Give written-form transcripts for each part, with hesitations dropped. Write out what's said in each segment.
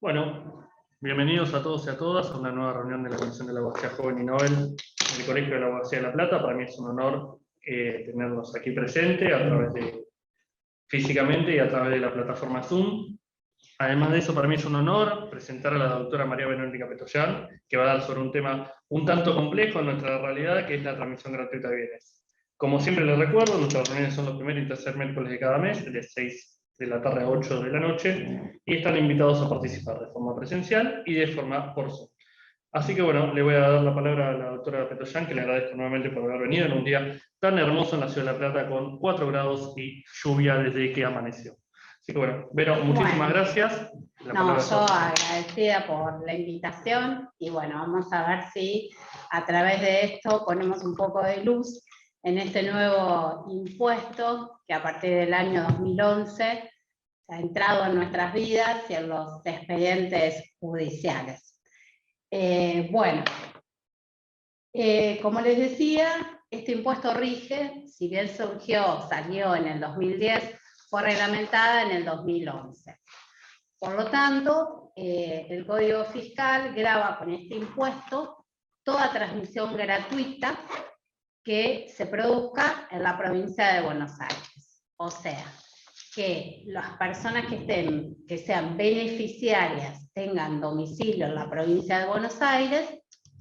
Bueno, bienvenidos a todos y a todas a una nueva reunión de la Comisión de la Abogacía Joven y Novel del Colegio de la Abogacía de La Plata. Para mí es un honor tenerlos aquí presentes físicamente y a través de la plataforma Zoom. Además de eso, para mí es un honor presentar a la doctora María Verónica Petoyan, que va a dar sobre un tema un tanto complejo en nuestra realidad, que es la transmisión gratuita de bienes. Como siempre les recuerdo, nuestras reuniones son los primeros y tercer miércoles de cada mes, de 6 de la tarde a 8 de la noche, y están invitados a participar de forma presencial y de forma por Zoom. Así que bueno, le voy a dar la palabra a la doctora Petoyan, que le agradezco nuevamente por haber venido en un día tan hermoso en la ciudad de La Plata, con 4 grados y lluvia desde que amaneció. Así que bueno, Vero, muchísimas gracias. No, yo agradecida por la invitación, y bueno, vamos a ver si a través de esto ponemos un poco de luz en este nuevo impuesto que a partir del año 2011 ha entrado en nuestras vidas y en los expedientes judiciales. Como les decía, este impuesto rige, si bien salió en el 2010, fue reglamentada en el 2011. Por lo tanto, el Código Fiscal grava con este impuesto toda transmisión gratuita que se produzca en la provincia de Buenos Aires. O sea, que las personas que sean beneficiarias tengan domicilio en la provincia de Buenos Aires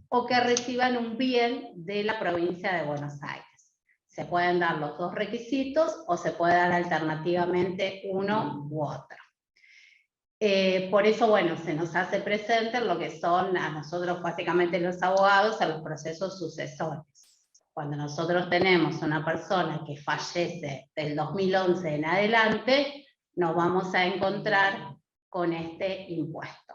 o que reciban un bien de la provincia de Buenos Aires. Se pueden dar los dos requisitos o se puede dar alternativamente uno u otro. Por eso, bueno, se nos hace presente lo que son a nosotros básicamente los abogados a los procesos sucesores. Cuando nosotros tenemos una persona que fallece del 2011 en adelante, nos vamos a encontrar con este impuesto.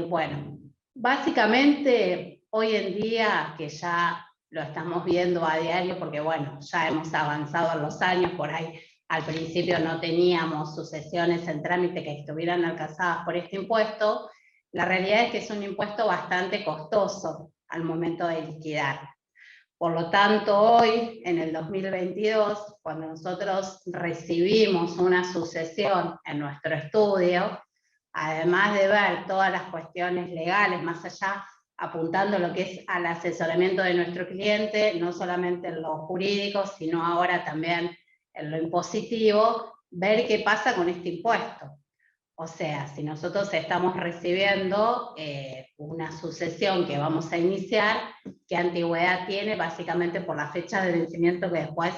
Bueno, básicamente hoy en día, que ya lo estamos viendo a diario, porque bueno, ya hemos avanzado en los años, por ahí al principio no teníamos sucesiones en trámite que estuvieran alcanzadas por este impuesto. La realidad es que es un impuesto bastante costoso al momento de liquidar. Por lo tanto, hoy, en el 2022, cuando nosotros recibimos una sucesión en nuestro estudio, además de ver todas las cuestiones legales, más allá apuntando lo que es al asesoramiento de nuestro cliente, no solamente en lo jurídico, sino ahora también en lo impositivo, ver qué pasa con este impuesto. O sea, si nosotros estamos recibiendo una sucesión que vamos a iniciar, ¿qué antigüedad tiene? Básicamente por la fecha de vencimiento que después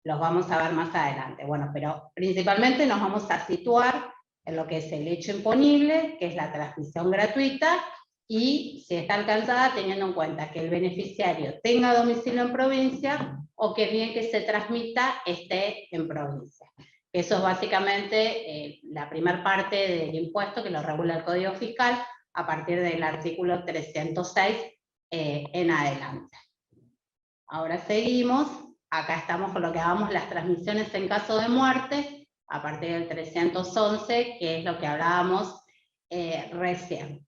los vamos a ver más adelante. Bueno, pero principalmente nos vamos a situar en lo que es el hecho imponible, que es la transmisión gratuita, y si está alcanzada teniendo en cuenta que el beneficiario tenga domicilio en provincia o que el bien que se transmita esté en provincia. Eso es básicamente la primera parte del impuesto que lo regula el Código Fiscal a partir del artículo 306 en adelante. Ahora seguimos, acá estamos con lo que llamamos las transmisiones en caso de muerte, a partir del 311, que es lo que hablábamos recién.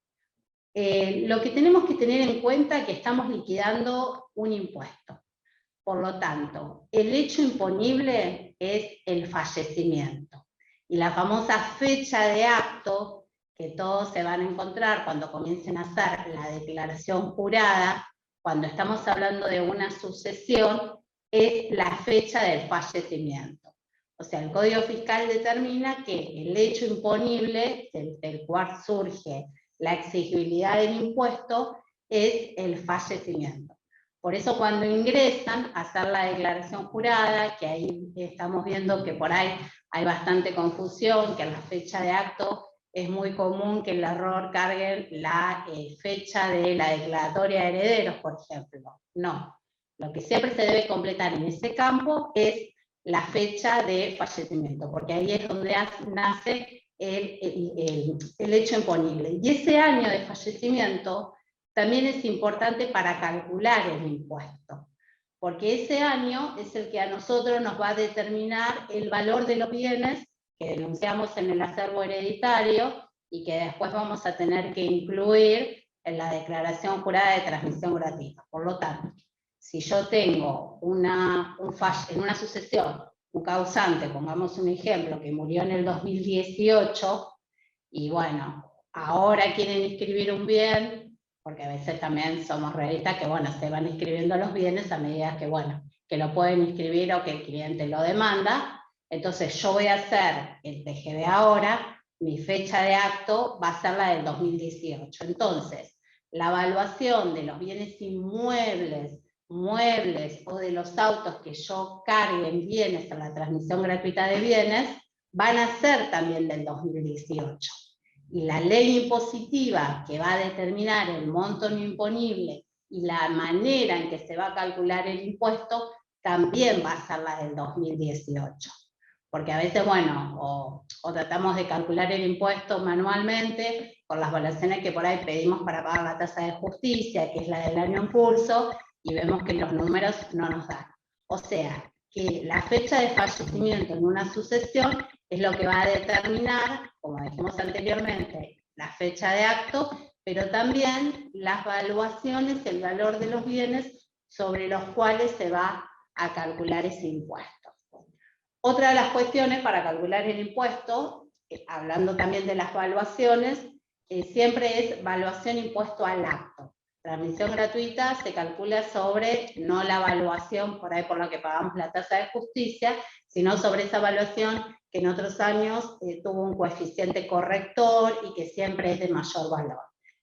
Lo que tenemos que tener en cuenta es que estamos liquidando un impuesto. Por lo tanto, el hecho imponible es el fallecimiento. Y la famosa fecha de acto, que todos se van a encontrar cuando comiencen a hacer la declaración jurada, cuando estamos hablando de una sucesión, es la fecha del fallecimiento. O sea, el Código Fiscal determina que el hecho imponible, del cual surge la exigibilidad del impuesto, es el fallecimiento. Por eso cuando ingresan a hacer la declaración jurada, que ahí estamos viendo que por ahí hay bastante confusión, que en la fecha de acto es muy común que el error cargue la fecha de la declaratoria de herederos, por ejemplo. No, lo que siempre se debe completar en ese campo es la fecha de fallecimiento, porque ahí es donde nace el hecho imponible. Y ese año de fallecimiento también es importante para calcular el impuesto, porque ese año es el que a nosotros nos va a determinar el valor de los bienes que denunciamos en el acervo hereditario y que después vamos a tener que incluir en la declaración jurada de transmisión gratuita. Por lo tanto, si yo tengo en una sucesión un causante, pongamos un ejemplo, que murió en el 2018, y bueno, ahora quieren inscribir un bien, porque a veces también somos realistas que, bueno, se van inscribiendo los bienes a medida que, bueno, que lo pueden inscribir o que el cliente lo demanda. Entonces yo voy a hacer el TGB ahora, mi fecha de acto va a ser la del 2018. Entonces, la evaluación de los bienes inmuebles, muebles o de los autos que yo cargue en bienes en la transmisión gratuita de bienes, van a ser también del 2018. Y la ley impositiva que va a determinar el monto no imponible y la manera en que se va a calcular el impuesto también va a ser la del 2018. Porque a veces, bueno, o tratamos de calcular el impuesto manualmente con las evaluaciones que por ahí pedimos para pagar la tasa de justicia, que es la del año en curso, y vemos que los números no nos dan. O sea, que la fecha de fallecimiento en una sucesión es lo que va a determinar, como dijimos anteriormente, la fecha de acto, pero también las valuaciones, el valor de los bienes sobre los cuales se va a calcular ese impuesto. Otra de las cuestiones para calcular el impuesto, hablando también de las valuaciones, siempre es valuación impuesto al acto. Transmisión gratuita se calcula sobre, no la evaluación por ahí por la que pagamos la tasa de justicia, sino sobre esa evaluación que en otros años tuvo un coeficiente corrector y que siempre es de mayor valor.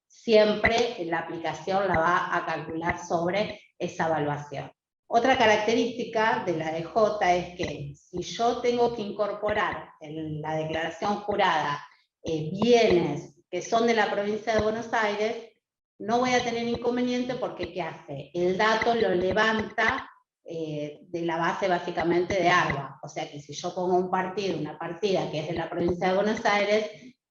Siempre la aplicación la va a calcular sobre esa evaluación. Otra característica de la DJ es que si yo tengo que incorporar en la declaración jurada bienes que son de la provincia de Buenos Aires, no voy a tener inconveniente porque ¿qué hace? El dato lo levanta de la base básicamente de ARBA. O sea que si yo pongo un partido, una partida que es de la provincia de Buenos Aires,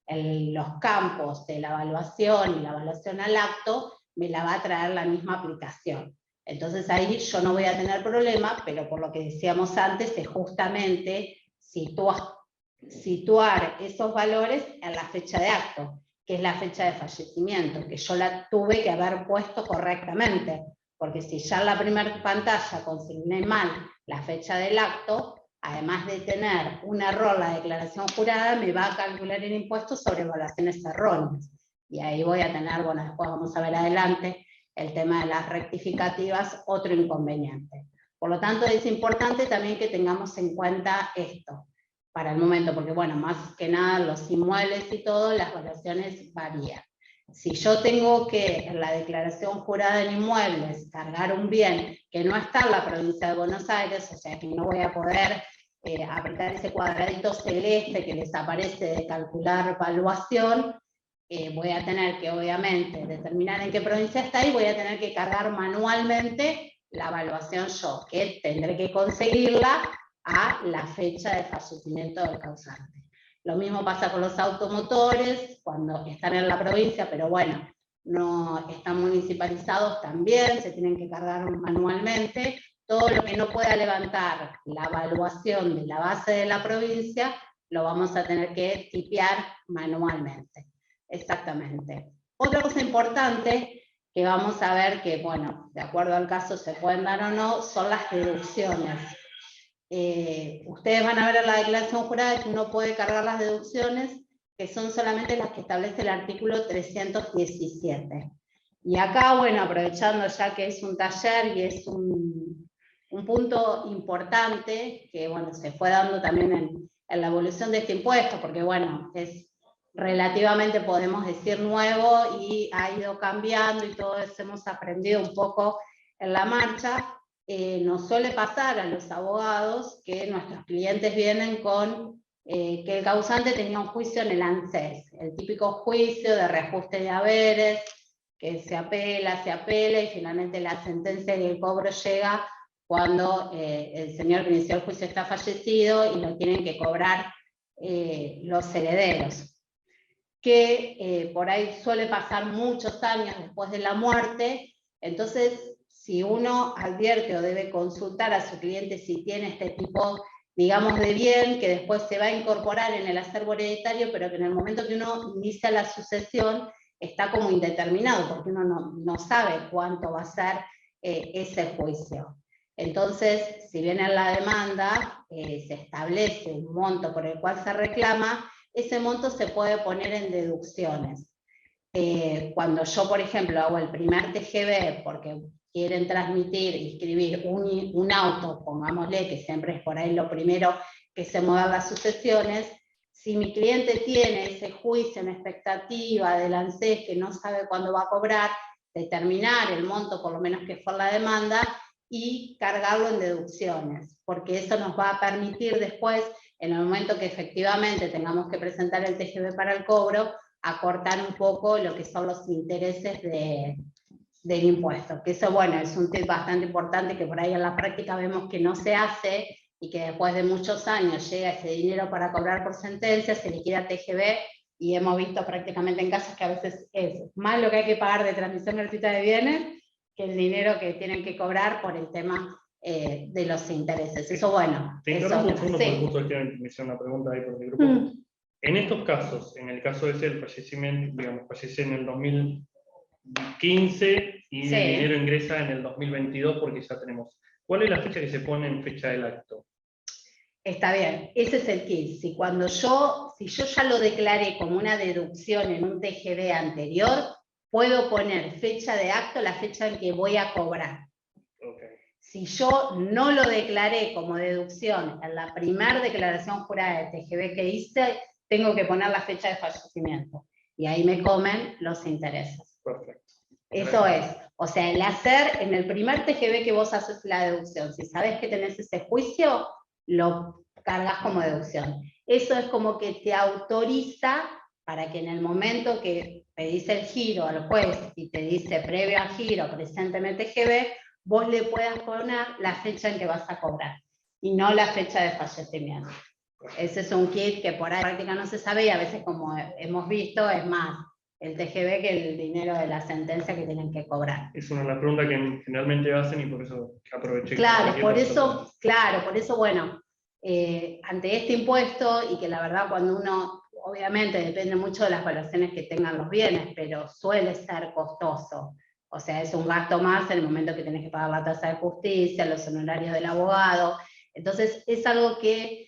los campos de la evaluación y la evaluación al acto me la va a traer la misma aplicación. Entonces ahí yo no voy a tener problema, pero por lo que decíamos antes, es justamente situar esos valores en la fecha de acto, que es la fecha de fallecimiento, que yo la tuve que haber puesto correctamente, porque si ya en la primera pantalla consigné mal la fecha del acto, además de tener un error en la declaración jurada, me va a calcular el impuesto sobre evaluaciones erróneas. Y ahí voy a tener, bueno, después vamos a ver adelante, el tema de las rectificativas, otro inconveniente. Por lo tanto, es importante también que tengamos en cuenta esto para el momento, porque bueno, más que nada los inmuebles y todo, las valuaciones varían. Si yo tengo que en la declaración jurada en inmuebles cargar un bien que no está en la provincia de Buenos Aires, o sea que no voy a poder apretar ese cuadradito celeste que les aparece de calcular valuación, voy a tener que obviamente determinar en qué provincia está y voy a tener que cargar manualmente la evaluación yo, que tendré que conseguirla a la fecha de fallecimiento del causante. Lo mismo pasa con los automotores, cuando están en la provincia, pero bueno, no están municipalizados también, se tienen que cargar manualmente. Todo lo que no pueda levantar la evaluación de la base de la provincia, lo vamos a tener que tipear manualmente. Exactamente. Otra cosa importante que vamos a ver que, bueno, de acuerdo al caso se pueden dar o no, son las deducciones. Ustedes van a ver en la declaración jurada que uno puede cargar las deducciones, que son solamente las que establece el artículo 317. Y acá, bueno, aprovechando ya que es un taller y es un punto importante, que bueno, se fue dando también en la evolución de este impuesto, porque bueno, es relativamente, podemos decir, nuevo y ha ido cambiando y todo eso hemos aprendido un poco en la marcha. Nos suele pasar a los abogados que nuestros clientes vienen con que el causante tenía un juicio en el ANSES, el típico juicio de reajuste de haberes, que se apela y finalmente la sentencia y el cobro llega cuando el señor que inició el juicio está fallecido y lo tienen que cobrar los herederos. Que por ahí suele pasar muchos años después de la muerte, entonces si uno advierte o debe consultar a su cliente si tiene este tipo, digamos, de bien, que después se va a incorporar en el acervo hereditario, pero que en el momento que uno inicia la sucesión está como indeterminado, porque uno no sabe cuánto va a ser ese juicio. Entonces, si bien en la demanda se establece un monto por el cual se reclama, ese monto se puede poner en deducciones. Cuando yo, por ejemplo, hago el primer TGV porque quieren transmitir, inscribir un auto, pongámosle, que siempre es por ahí lo primero que se muevan las sucesiones, si mi cliente tiene ese juicio en expectativa del ANSES que no sabe cuándo va a cobrar, determinar el monto por lo menos que fue la demanda y cargarlo en deducciones, porque eso nos va a permitir después, en el momento que efectivamente tengamos que presentar el TGV para el cobro, acortar un poco lo que son los intereses del impuesto. Que eso, bueno, es un tip bastante importante que por ahí en la práctica vemos que no se hace y que después de muchos años llega ese dinero para cobrar por sentencia, se liquida TGV y hemos visto prácticamente en casos que a veces es más lo que hay que pagar de transmisión gratuita de bienes que el dinero que tienen que cobrar por el tema de los intereses. Eso, bueno. Te interrumpo un segundo porque justo me hicieron una pregunta ahí por mi grupo. En estos casos, en el caso ese del fallecimiento, digamos, fallece en el 2015 y el dinero ingresa en el 2022 porque ya tenemos. ¿Cuál es la fecha que se pone en fecha del acto? Está bien, ese es el kit. Si yo ya lo declaré como una deducción en un TGV anterior, puedo poner fecha de acto, la fecha en que voy a cobrar. Okay. Si yo no lo declaré como deducción en la primera declaración jurada de TGV que hice, tengo que poner la fecha de fallecimiento. Y ahí me comen los intereses. Perfecto. Eso es. O sea, el hacer en el primer TGV que vos haces la deducción, si sabes que tenés ese juicio, lo cargas como deducción. Eso es como que te autoriza para que en el momento que pedís el giro al juez y te dice previo al giro, presentemente TGV, vos le puedas poner la fecha en que vas a cobrar y no la fecha de fallecimiento. Ese es un kit que por ahí en práctica no se sabe y a veces, como hemos visto, es más el TGV que el dinero de la sentencia que tienen que cobrar. Es una de las preguntas que generalmente hacen y por eso aproveché. Claro, por eso, bueno, ante este impuesto, y que la verdad cuando uno, obviamente depende mucho de las valuaciones que tengan los bienes, pero suele ser costoso. O sea, es un gasto más en el momento que tenés que pagar la tasa de justicia, los honorarios del abogado. Entonces, es algo que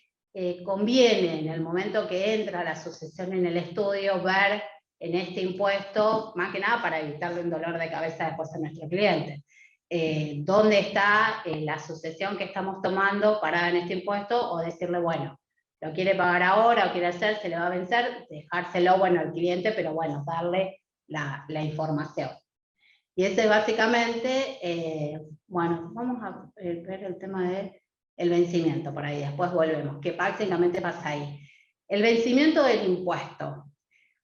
conviene en el momento que entra la sucesión en el estudio ver en este impuesto, más que nada para evitarle un dolor de cabeza después a nuestro cliente. ¿Dónde está la sucesión que estamos tomando para en este impuesto? O decirle, bueno, lo quiere pagar ahora o quiere hacer, se le va a vencer, dejárselo, bueno, al cliente, pero bueno, darle la información. Y ese básicamente, bueno, vamos a ver el tema del vencimiento por ahí, después volvemos, que básicamente pasa ahí. El vencimiento del impuesto.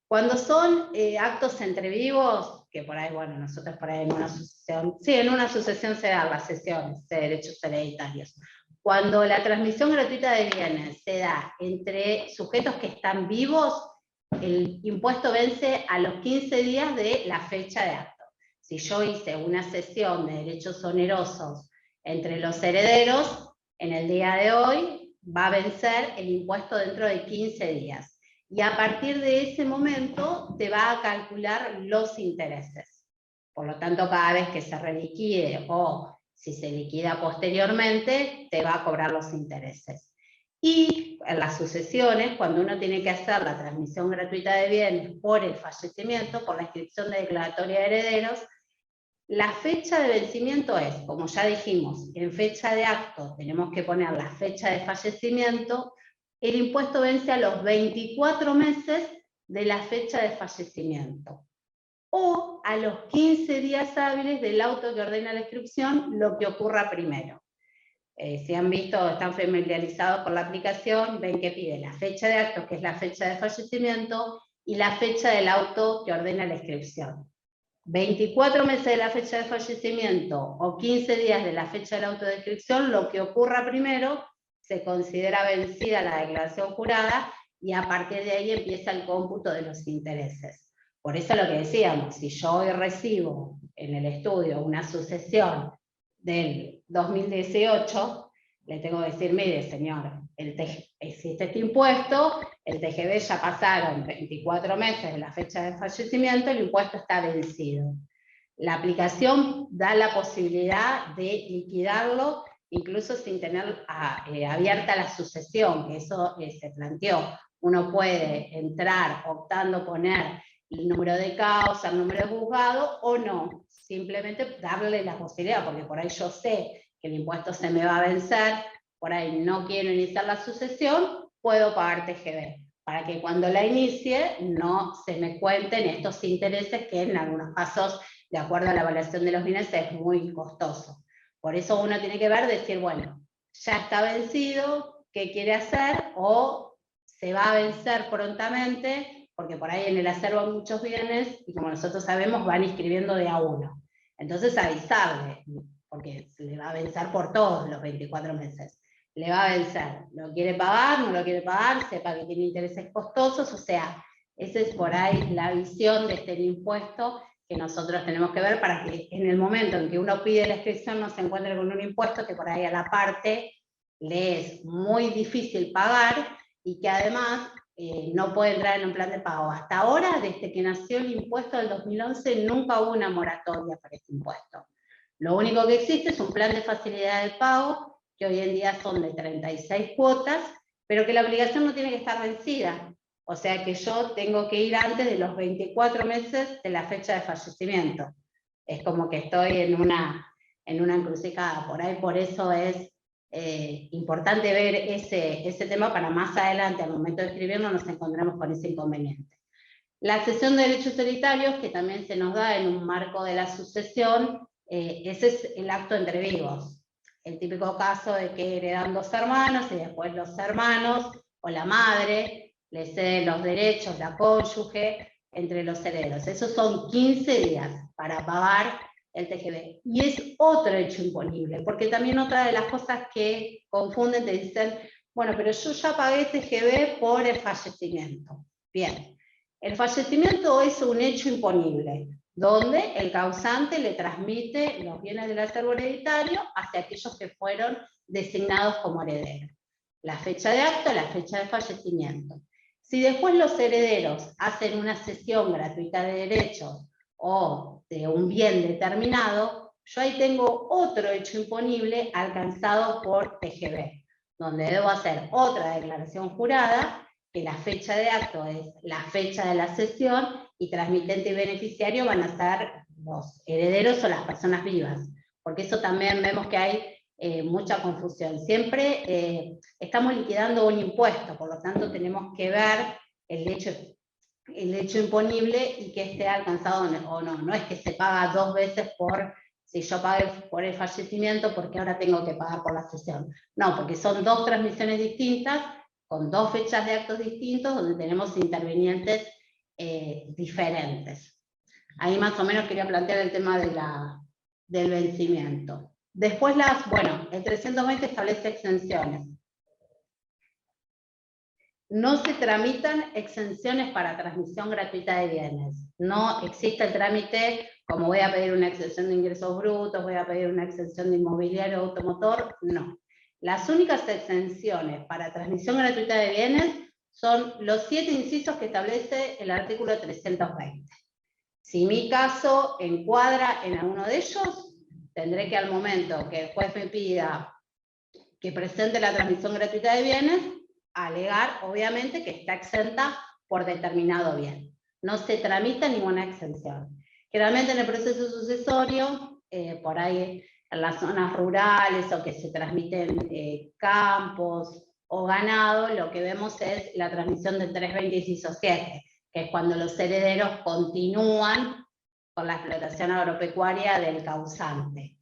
Cuando son actos entre vivos, que por ahí, bueno, nosotros por ahí en una sucesión, sí, en una sucesión se dan las sesiones de derechos hereditarios. Cuando la transmisión gratuita de bienes se da entre sujetos que están vivos, el impuesto vence a los 15 días de la fecha de acto. Si yo hice una sesión de derechos onerosos entre los herederos, en el día de hoy va a vencer el impuesto dentro de 15 días. Y a partir de ese momento te va a calcular los intereses. Por lo tanto, cada vez que se reliquide o si se liquida posteriormente, te va a cobrar los intereses. Y en las sucesiones, cuando uno tiene que hacer la transmisión gratuita de bienes por el fallecimiento, por la inscripción de declaratoria de herederos, la fecha de vencimiento es, como ya dijimos, en fecha de acto tenemos que poner la fecha de fallecimiento. El impuesto vence a los 24 meses de la fecha de fallecimiento o a los 15 días hábiles del auto que ordena la inscripción, lo que ocurra primero. Si han visto, están familiarizados con la aplicación, ven que pide la fecha de acto, que es la fecha de fallecimiento, y la fecha del auto que ordena la inscripción. 24 meses de la fecha de fallecimiento o 15 días de la fecha del auto de inscripción, lo que ocurra primero, se considera vencida la declaración jurada y a partir de ahí empieza el cómputo de los intereses. Por eso lo que decíamos, si yo hoy recibo en el estudio una sucesión del 2018, le tengo que decir, mire señor, existe este impuesto, el TGV ya pasaron 24 meses de la fecha de fallecimiento, el impuesto está vencido. La aplicación da la posibilidad de liquidarlo incluso sin tener abierta la sucesión, que eso se planteó. Uno puede entrar optando poner el número de causa, el número de juzgado, o no, simplemente darle la posibilidad, porque por ahí yo sé que el impuesto se me va a vencer, por ahí no quiero iniciar la sucesión, puedo pagar TGB, para que cuando la inicie no se me cuenten estos intereses que en algunos casos, de acuerdo a la evaluación de los bienes, es muy costoso. Por eso uno tiene que ver, decir, bueno, ya está vencido, ¿qué quiere hacer? O se va a vencer prontamente, porque por ahí en el acervo hay muchos bienes, y como nosotros sabemos, van inscribiendo de a uno. Entonces avisarle, porque se le va a vencer por todos los 24 meses. Le va a vencer, ¿lo quiere pagar? ¿No lo quiere pagar? Sepa que tiene intereses costosos, o sea, esa es por ahí la visión de este impuesto que nosotros tenemos que ver para que en el momento en que uno pide la inscripción no se encuentre con un impuesto que por ahí a la parte le es muy difícil pagar y que además no puede entrar en un plan de pago. Hasta ahora, desde que nació el impuesto del 2011, nunca hubo una moratoria para este impuesto. Lo único que existe es un plan de facilidad de pago, que hoy en día son de 36 cuotas, pero que la obligación no tiene que estar vencida. O sea que yo tengo que ir antes de los 24 meses de la fecha de fallecimiento. Es como que estoy en una encrucijada. Por ahí, por eso es importante ver ese tema para más adelante, al momento de escribirlo, nos encontremos con ese inconveniente. La cesión de derechos hereditarios, que también se nos da en un marco de la sucesión, ese es el acto entre vivos. El típico caso de que heredan dos hermanos y después los hermanos o la madre le ceden los derechos, la cónyuge, entre los herederos. Esos son 15 días para pagar el TGB. Y es otro hecho imponible, porque también otra de las cosas que confunden, te dicen, bueno, pero yo ya pagué TGB por el fallecimiento. Bien, el fallecimiento es un hecho imponible, donde el causante le transmite los bienes del acervo hereditario hacia aquellos que fueron designados como herederos. La fecha de acto, la fecha de fallecimiento. Si después los herederos hacen una cesión gratuita de derechos o de un bien determinado, yo ahí tengo otro hecho imponible alcanzado por TGB, donde debo hacer otra declaración jurada, que la fecha de acto es la fecha de la cesión y transmitente y beneficiario van a ser los herederos o las personas vivas, porque eso también vemos que hay mucha confusión. Siempre estamos liquidando un impuesto, por lo tanto tenemos que ver el hecho imponible y que esté alcanzado o no. No es que se paga dos veces si yo pagué por el fallecimiento, porque ahora tengo que pagar por la cesión. No, porque son dos transmisiones distintas, con dos fechas de actos distintos, donde tenemos intervinientes diferentes. Ahí más o menos quería plantear el tema del vencimiento. Después el 320 establece exenciones. No se tramitan exenciones para transmisión gratuita de bienes. No existe el trámite como voy a pedir una exención de ingresos brutos, voy a pedir una exención de inmobiliario automotor, no. Las únicas exenciones para transmisión gratuita de bienes son los 7 incisos que establece el artículo 320. Si mi caso encuadra en alguno de ellos, tendré que al momento que el juez me pida que presente la transmisión gratuita de bienes, alegar obviamente que está exenta por determinado bien. No se tramita ninguna exención. Generalmente en el proceso sucesorio, por ahí en las zonas rurales o que se transmiten campos o ganado, lo que vemos es la transmisión del 320 inciso 7, que es cuando los herederos continúan con la explotación agropecuaria del causante.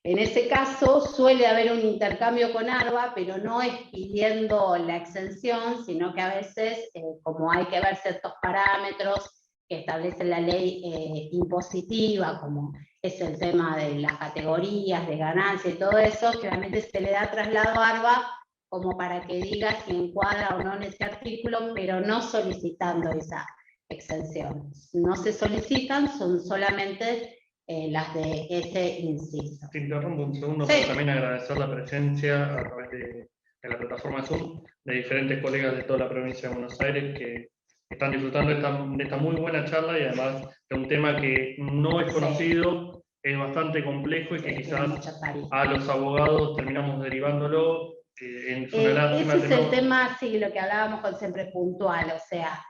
En ese caso suele haber un intercambio con ARBA, pero no es pidiendo la exención, sino que a veces, como hay que ver ciertos parámetros que establece la ley impositiva, como es el tema de las categorías de ganancia y todo eso, generalmente se le da traslado a ARBA como para que diga si encuadra o no en ese artículo, pero no solicitando esa exención. No se solicitan, son solamente las de ese inciso. Te interrumpo un segundo, sí. Pero también agradecer la presencia a través de la plataforma Zoom de diferentes colegas de toda la provincia de Buenos Aires que están disfrutando de esta muy buena charla y además de un tema que no es conocido es bastante complejo y que Sí, quizás muchas aristas. a los abogados terminamos derivándolo. Es una lástima. Ese es el tema, sí, lo que hablábamos con siempre puntual, o sea,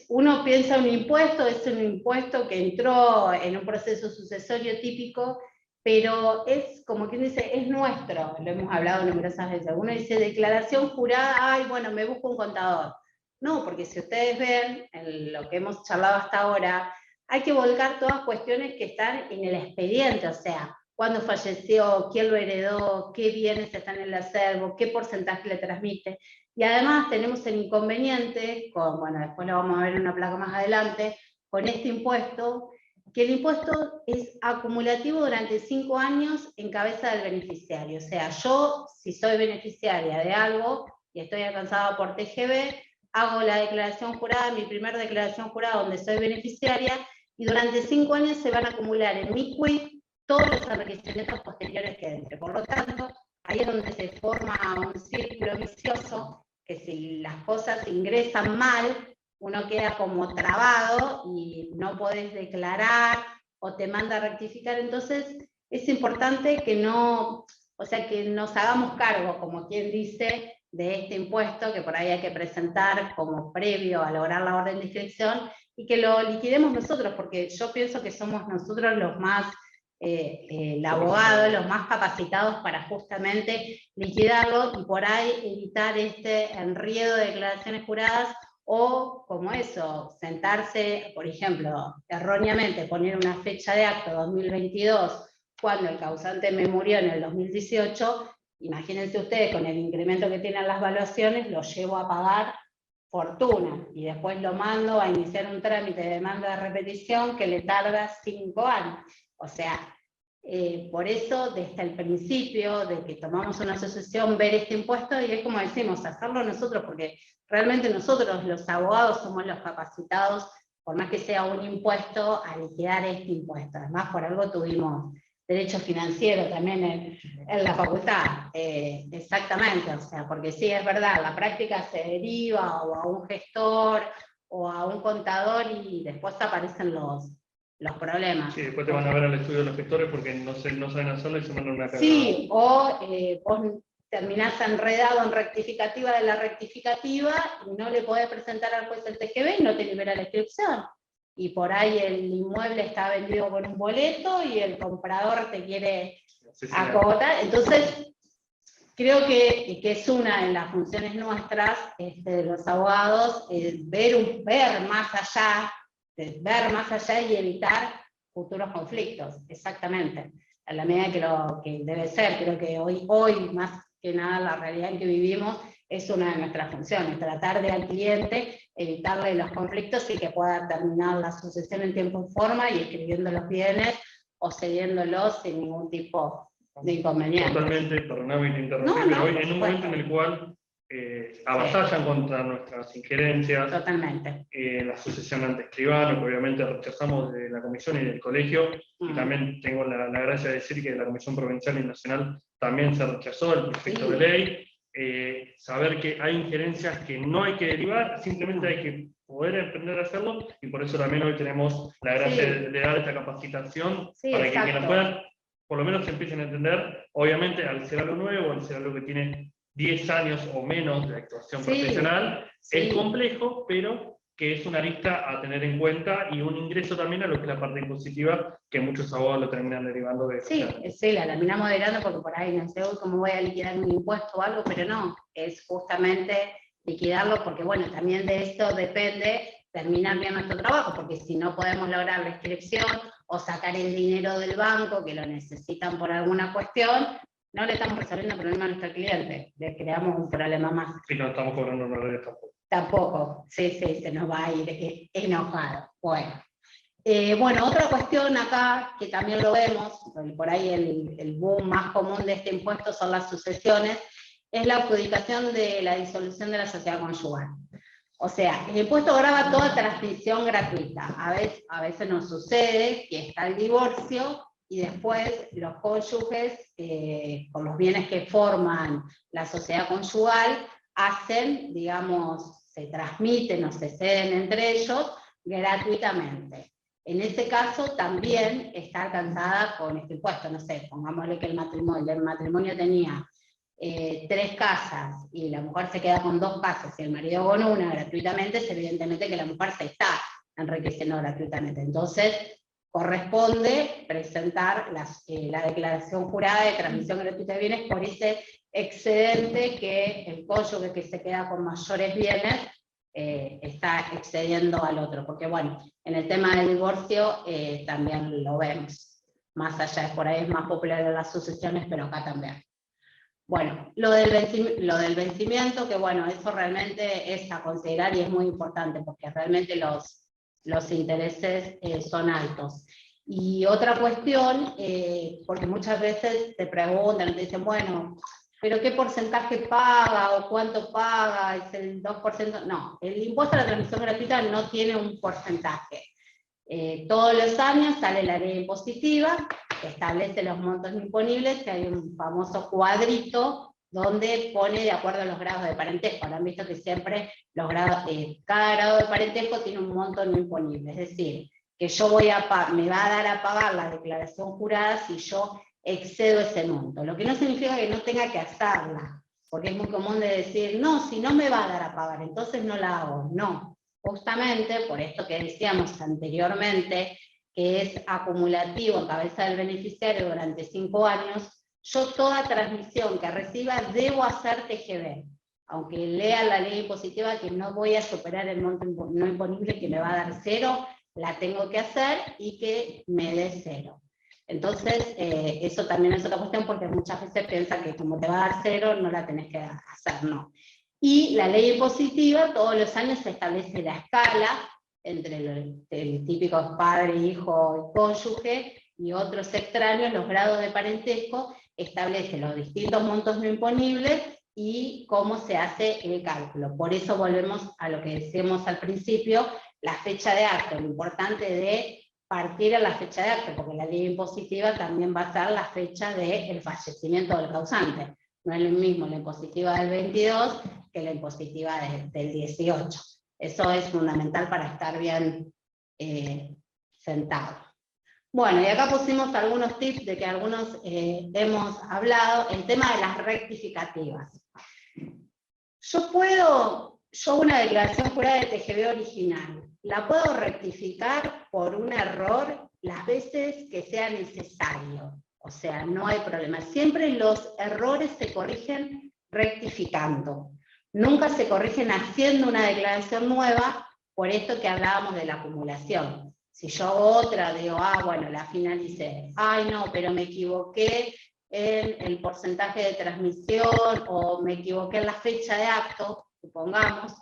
uno piensa un impuesto, es un impuesto que entró en un proceso sucesorio típico, pero es como quien dice, es nuestro, lo hemos hablado numerosas veces. Uno dice declaración jurada, ay, bueno, me busco un contador. No, porque si ustedes ven en lo que hemos charlado hasta ahora, hay que volcar todas cuestiones que están en el expediente, o sea, cuándo falleció, quién lo heredó, qué bienes están en el acervo, qué porcentaje le transmite. Y además tenemos el inconveniente, bueno, después lo vamos a ver en una placa más adelante, con este impuesto, que el impuesto es acumulativo durante 5 años en cabeza del beneficiario. O sea, yo, si soy beneficiaria de algo y estoy alcanzada por TGB, hago la declaración jurada, mi primera declaración jurada donde soy beneficiaria, y durante 5 años se van a acumular en mi quit todos los enriquecimientos posteriores que entre. Por lo tanto, ahí es donde se forma un círculo vicioso, que si las cosas ingresan mal, uno queda como trabado y no podés declarar o te manda a rectificar. Entonces es importante que no, o sea, que nos hagamos cargo, como quien dice, de este impuesto que por ahí hay que presentar como previo a lograr la orden de inscripción, y que lo liquidemos nosotros, porque yo pienso que somos nosotros los más el abogado, los más capacitados para justamente liquidarlo y por ahí evitar este enredo de declaraciones juradas, o como eso, sentarse, por ejemplo, erróneamente poner una fecha de acto 2022 cuando el causante me murió en el 2018, imagínense ustedes con el incremento que tienen las valuaciones, lo llevo a pagar fortuna, y después lo mando a iniciar un trámite de demanda de repetición que le tarda 5 años. O sea, por eso desde el principio de que tomamos una asociación, ver este impuesto, y es como decimos, hacerlo nosotros, porque realmente nosotros los abogados somos los capacitados, por más que sea un impuesto, a liquidar este impuesto. Además, por algo tuvimos derecho financiero también en la facultad, exactamente, o sea, porque sí, es verdad, la práctica se deriva o a un gestor o a un contador y después aparecen los problemas. Sí, después te van a ver al estudio de los gestores porque no saben hacerlo y se mandan una cagada. Sí, o vos terminás enredado en rectificativa de la rectificativa y no le podés presentar al juez el TGB y no te libera la inscripción. Y por ahí el inmueble está vendido con un boleto y el comprador te quiere acogotar. Entonces, creo que es una de las funciones nuestras, de los abogados, ver más allá y evitar futuros conflictos, exactamente. A la medida que lo que debe ser, creo que hoy más que nada la realidad en que vivimos es una de nuestras funciones, tratar de al cliente evitarle los conflictos y que pueda terminar la sucesión en tiempo y forma y escribiendo los bienes o cediéndolos sin ningún tipo de inconveniente. Totalmente, perdóname que te interrumpí, pero hoy en un momento en el cual avasallan contra nuestras injerencias, totalmente, la sucesión ante escribano, que obviamente rechazamos de la comisión y del colegio, y también tengo la gracia de decir que de la Comisión Provincial y Nacional también se rechazó el proyecto de ley. Saber que hay injerencias que no hay que derivar, simplemente hay que poder aprender a hacerlo, y por eso también hoy tenemos la gracia de dar esta capacitación para que quienes puedan, por lo menos se empiecen a entender. Obviamente, al ser algo nuevo, al ser algo que tiene 10 años o menos de actuación profesional, es complejo, pero que es una arista a tener en cuenta y un ingreso también a lo que es la parte impositiva, que muchos abogados lo terminan derivando de... Sí, la terminamos derivando porque por ahí no sé cómo voy a liquidar un impuesto o algo, pero no, es justamente liquidarlo porque, bueno, también de esto depende terminar bien nuestro trabajo, porque si no podemos lograr la inscripción o sacar el dinero del banco, que lo necesitan por alguna cuestión, no le estamos resolviendo el problema a nuestro cliente, le creamos un problema más. Y no estamos cobrando honorarios tampoco. Tampoco, sí, se nos va a ir enojado. Bueno, otra cuestión acá, que también lo vemos, por ahí el boom más común de este impuesto son las sucesiones, es la adjudicación de la disolución de la sociedad conyugal. O sea, el impuesto grava toda transmisión gratuita. A veces nos sucede que está el divorcio y después los cónyuges, con los bienes que forman la sociedad conyugal, hacen, digamos, se transmiten o se ceden entre ellos gratuitamente. En ese caso también está alcanzada con este impuesto. No sé, pongámosle que el matrimonio tenía 3 casas y la mujer se queda con 2 casas y el marido con una gratuitamente, es evidentemente que la mujer se está enriqueciendo gratuitamente. Entonces, corresponde presentar la declaración jurada de transmisión gratuita de bienes por ese excedente que el cónyuge que se queda con mayores bienes está excediendo al otro. Porque bueno, en el tema del divorcio también lo vemos. Más allá, por ahí es más popular en las sucesiones, pero acá también. Bueno, lo del vencimiento, que bueno, eso realmente es a considerar y es muy importante, porque realmente los intereses son altos. Y otra cuestión, porque muchas veces te preguntan, te dicen, bueno, ¿pero qué porcentaje paga o cuánto paga? ¿Es el 2%? No, el impuesto a la transmisión gratuita no tiene un porcentaje. Todos los años sale la ley impositiva, que establece los montos imponibles, que hay un famoso cuadrito donde pone de acuerdo a los grados de parentesco. Habrán visto que siempre los grados, cada grado de parentesco tiene un monto no imponible, es decir, que yo me va a dar a pagar la declaración jurada si yo excedo ese monto. Lo que no significa que no tenga que hacerla, porque es muy común de decir, no, si no me va a dar a pagar, entonces no la hago. No, justamente por esto que decíamos anteriormente, que es acumulativo en cabeza del beneficiario durante 5 años, yo toda transmisión que reciba debo hacer TGB, aunque lea la ley impositiva que no voy a superar el monto no imponible que me va a dar 0, la tengo que hacer y que me dé 0. Entonces, eso también es otra cuestión, porque muchas veces piensan que como te va a dar 0, no la tenés que hacer, no. Y la ley impositiva, todos los años se establece la escala entre el típico padre, hijo, cónyuge, y otros extraños, los grados de parentesco, establece los distintos montos no imponibles y cómo se hace el cálculo. Por eso volvemos a lo que decíamos al principio, la fecha de acto, lo importante de partir a la fecha de acto, porque la ley impositiva también va a ser la fecha del fallecimiento del causante. No es lo mismo la impositiva del 22 que la impositiva del 18. Eso es fundamental para estar bien sentado. Bueno, y acá pusimos algunos tips de que algunos hemos hablado, el tema de las rectificativas. Yo una declaración jurada de TGB original, la puedo rectificar por un error las veces que sea necesario. O sea, no hay problema. Siempre los errores se corrigen rectificando. Nunca se corrigen haciendo una declaración nueva, por esto que hablábamos de la acumulación. Si yo hago otra, digo, bueno, la finalicé. Ay, no, pero me equivoqué en el porcentaje de transmisión, o me equivoqué en la fecha de acto, supongamos,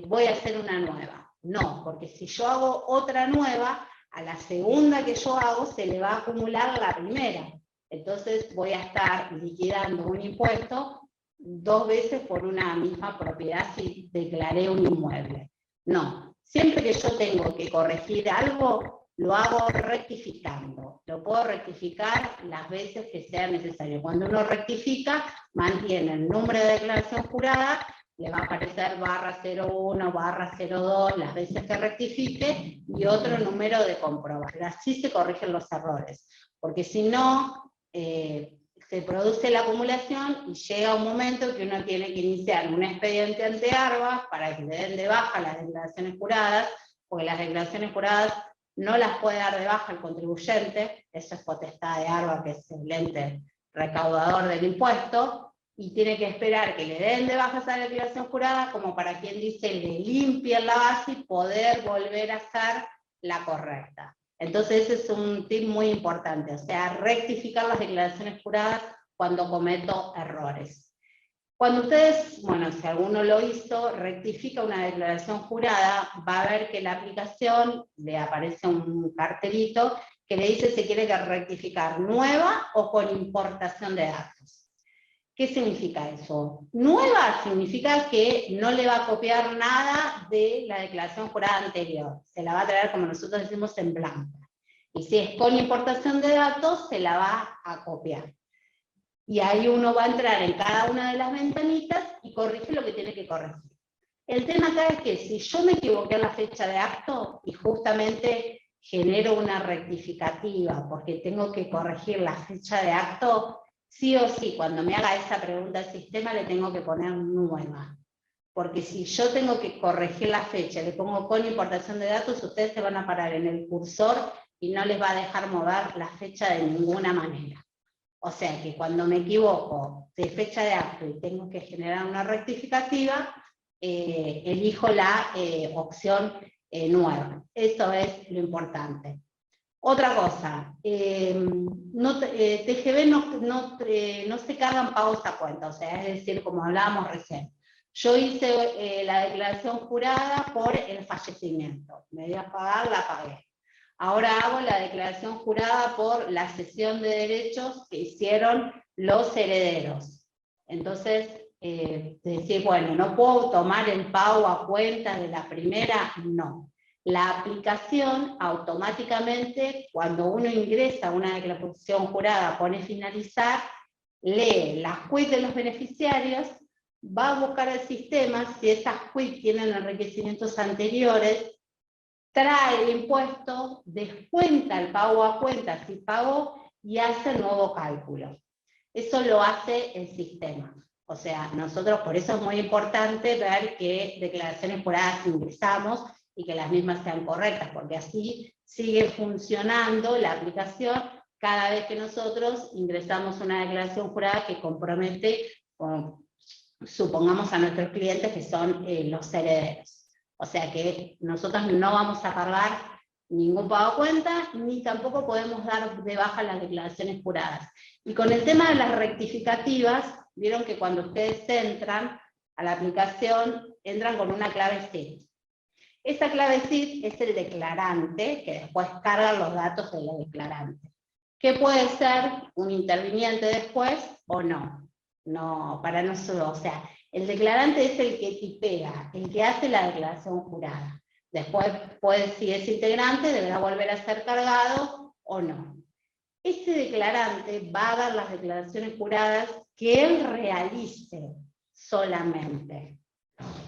voy a hacer una nueva. No, porque si yo hago otra nueva, a la segunda que yo hago se le va a acumular la primera. Entonces voy a estar liquidando un impuesto 2 veces por una misma propiedad si declaré un inmueble. No, siempre que yo tengo que corregir algo, lo hago rectificando. Lo puedo rectificar las veces que sea necesario. Cuando uno rectifica, mantiene el número de declaración jurada, le va a aparecer /01, /02, las veces que rectifique, y otro número de comprobar. Así se corrigen los errores, porque si no, se produce la acumulación y llega un momento que uno tiene que iniciar un expediente ante ARBA para que le den de baja las declaraciones juradas, porque las declaraciones juradas no las puede dar de baja el contribuyente, eso es potestad de ARBA, que es el ente recaudador del impuesto, y tiene que esperar que le den de baja esa declaración jurada, como para quien dice, le limpien la base y poder volver a hacer la correcta. Entonces ese es un tip muy importante, o sea, rectificar las declaraciones juradas cuando cometo errores. Cuando ustedes, bueno, si alguno lo hizo, rectifica una declaración jurada, va a ver que la aplicación le aparece un cartelito que le dice si quiere rectificar nueva o con importación de datos. ¿Qué significa eso? Nueva significa que no le va a copiar nada de la declaración jurada anterior. Se la va a traer, como nosotros decimos, en blanco. Y si es con importación de datos, se la va a copiar. Y ahí uno va a entrar en cada una de las ventanitas y corrige lo que tiene que corregir. El tema acá es que si yo me equivoqué en la fecha de acto y justamente genero una rectificativa porque tengo que corregir la fecha de acto, sí o sí, cuando me haga esa pregunta al sistema le tengo que poner nueva. Porque si yo tengo que corregir la fecha, le pongo con importación de datos, ustedes se van a parar en el cursor y no les va a dejar mover la fecha de ninguna manera. O sea que cuando me equivoco de fecha de acto y tengo que generar una rectificativa, elijo la opción nueva. Eso es lo importante. Otra cosa, TGB no se cargan pagos a cuenta, o sea, es decir, como hablábamos recién. Yo hice la declaración jurada por el fallecimiento, me dio a pagar, la pagué. Ahora hago la declaración jurada por la cesión de derechos que hicieron los herederos. Entonces, decir, bueno, ¿no puedo tomar el pago a cuenta de la primera? No. La aplicación automáticamente, cuando uno ingresa a una declaración jurada, pone finalizar, lee las quit de los beneficiarios, va a buscar el sistema, si esas quit tienen enriquecimientos anteriores, trae el impuesto, descuenta el pago a cuenta si pagó y hace el nuevo cálculo. Eso lo hace el sistema. O sea, nosotros por eso es muy importante ver qué declaraciones juradas ingresamos y que las mismas sean correctas, porque así sigue funcionando la aplicación cada vez que nosotros ingresamos una declaración jurada que compromete, supongamos a nuestros clientes que son los herederos. O sea que nosotros no vamos a cargar ningún pago a cuenta, ni tampoco podemos dar de baja las declaraciones juradas. Y con el tema de las rectificativas, vieron que cuando ustedes entran a la aplicación, entran con una clave SID. Esa clave SID es el declarante, que después carga los datos del declarante. Que puede ser un interviniente después o no. No, para nosotros, o sea, el declarante es el que tipea, el que hace la declaración jurada. Después, si es integrante, deberá volver a ser cargado o no. Ese declarante va a dar las declaraciones juradas que él realice solamente.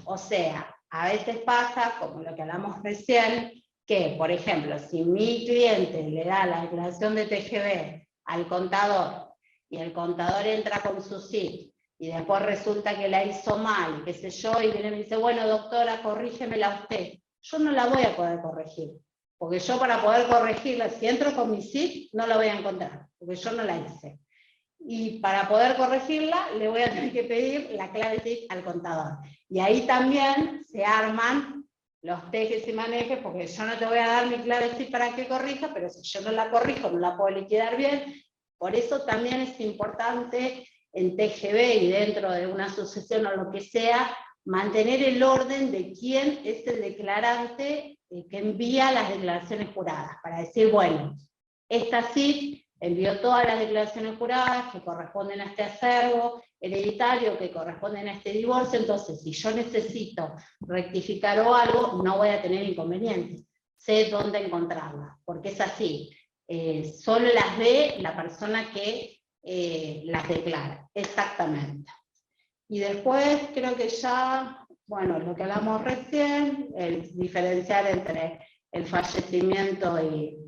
O sea, a veces pasa, como lo que hablamos recién, que, por ejemplo, si mi cliente le da la declaración de TGB al contador, y el contador entra con su CIF, y después resulta que la hizo mal, qué sé yo, y viene y me dice, bueno, doctora, corrígemela usted. Yo no la voy a poder corregir, porque yo para poder corregirla, si entro con mi CIF, no la voy a encontrar, porque yo no la hice. Y para poder corregirla, le voy a tener que pedir la clave CIF al contador. Y ahí también se arman los tejes y manejes, porque yo no te voy a dar mi clave CIF para que corrija, pero si yo no la corrijo, no la puedo liquidar bien. Por eso también es importante en TGB y dentro de una sucesión o lo que sea, mantener el orden de quién es el declarante que envía las declaraciones juradas, para decir, bueno, esta CIF envió todas las declaraciones juradas que corresponden a este acervo hereditario, que corresponden a este divorcio, entonces si yo necesito rectificar o algo, no voy a tener inconvenientes, sé dónde encontrarlas, porque es así. Solo las ve la persona que las declara, exactamente. Y después creo que ya, bueno, lo que hablamos recién, el diferenciar entre el fallecimiento y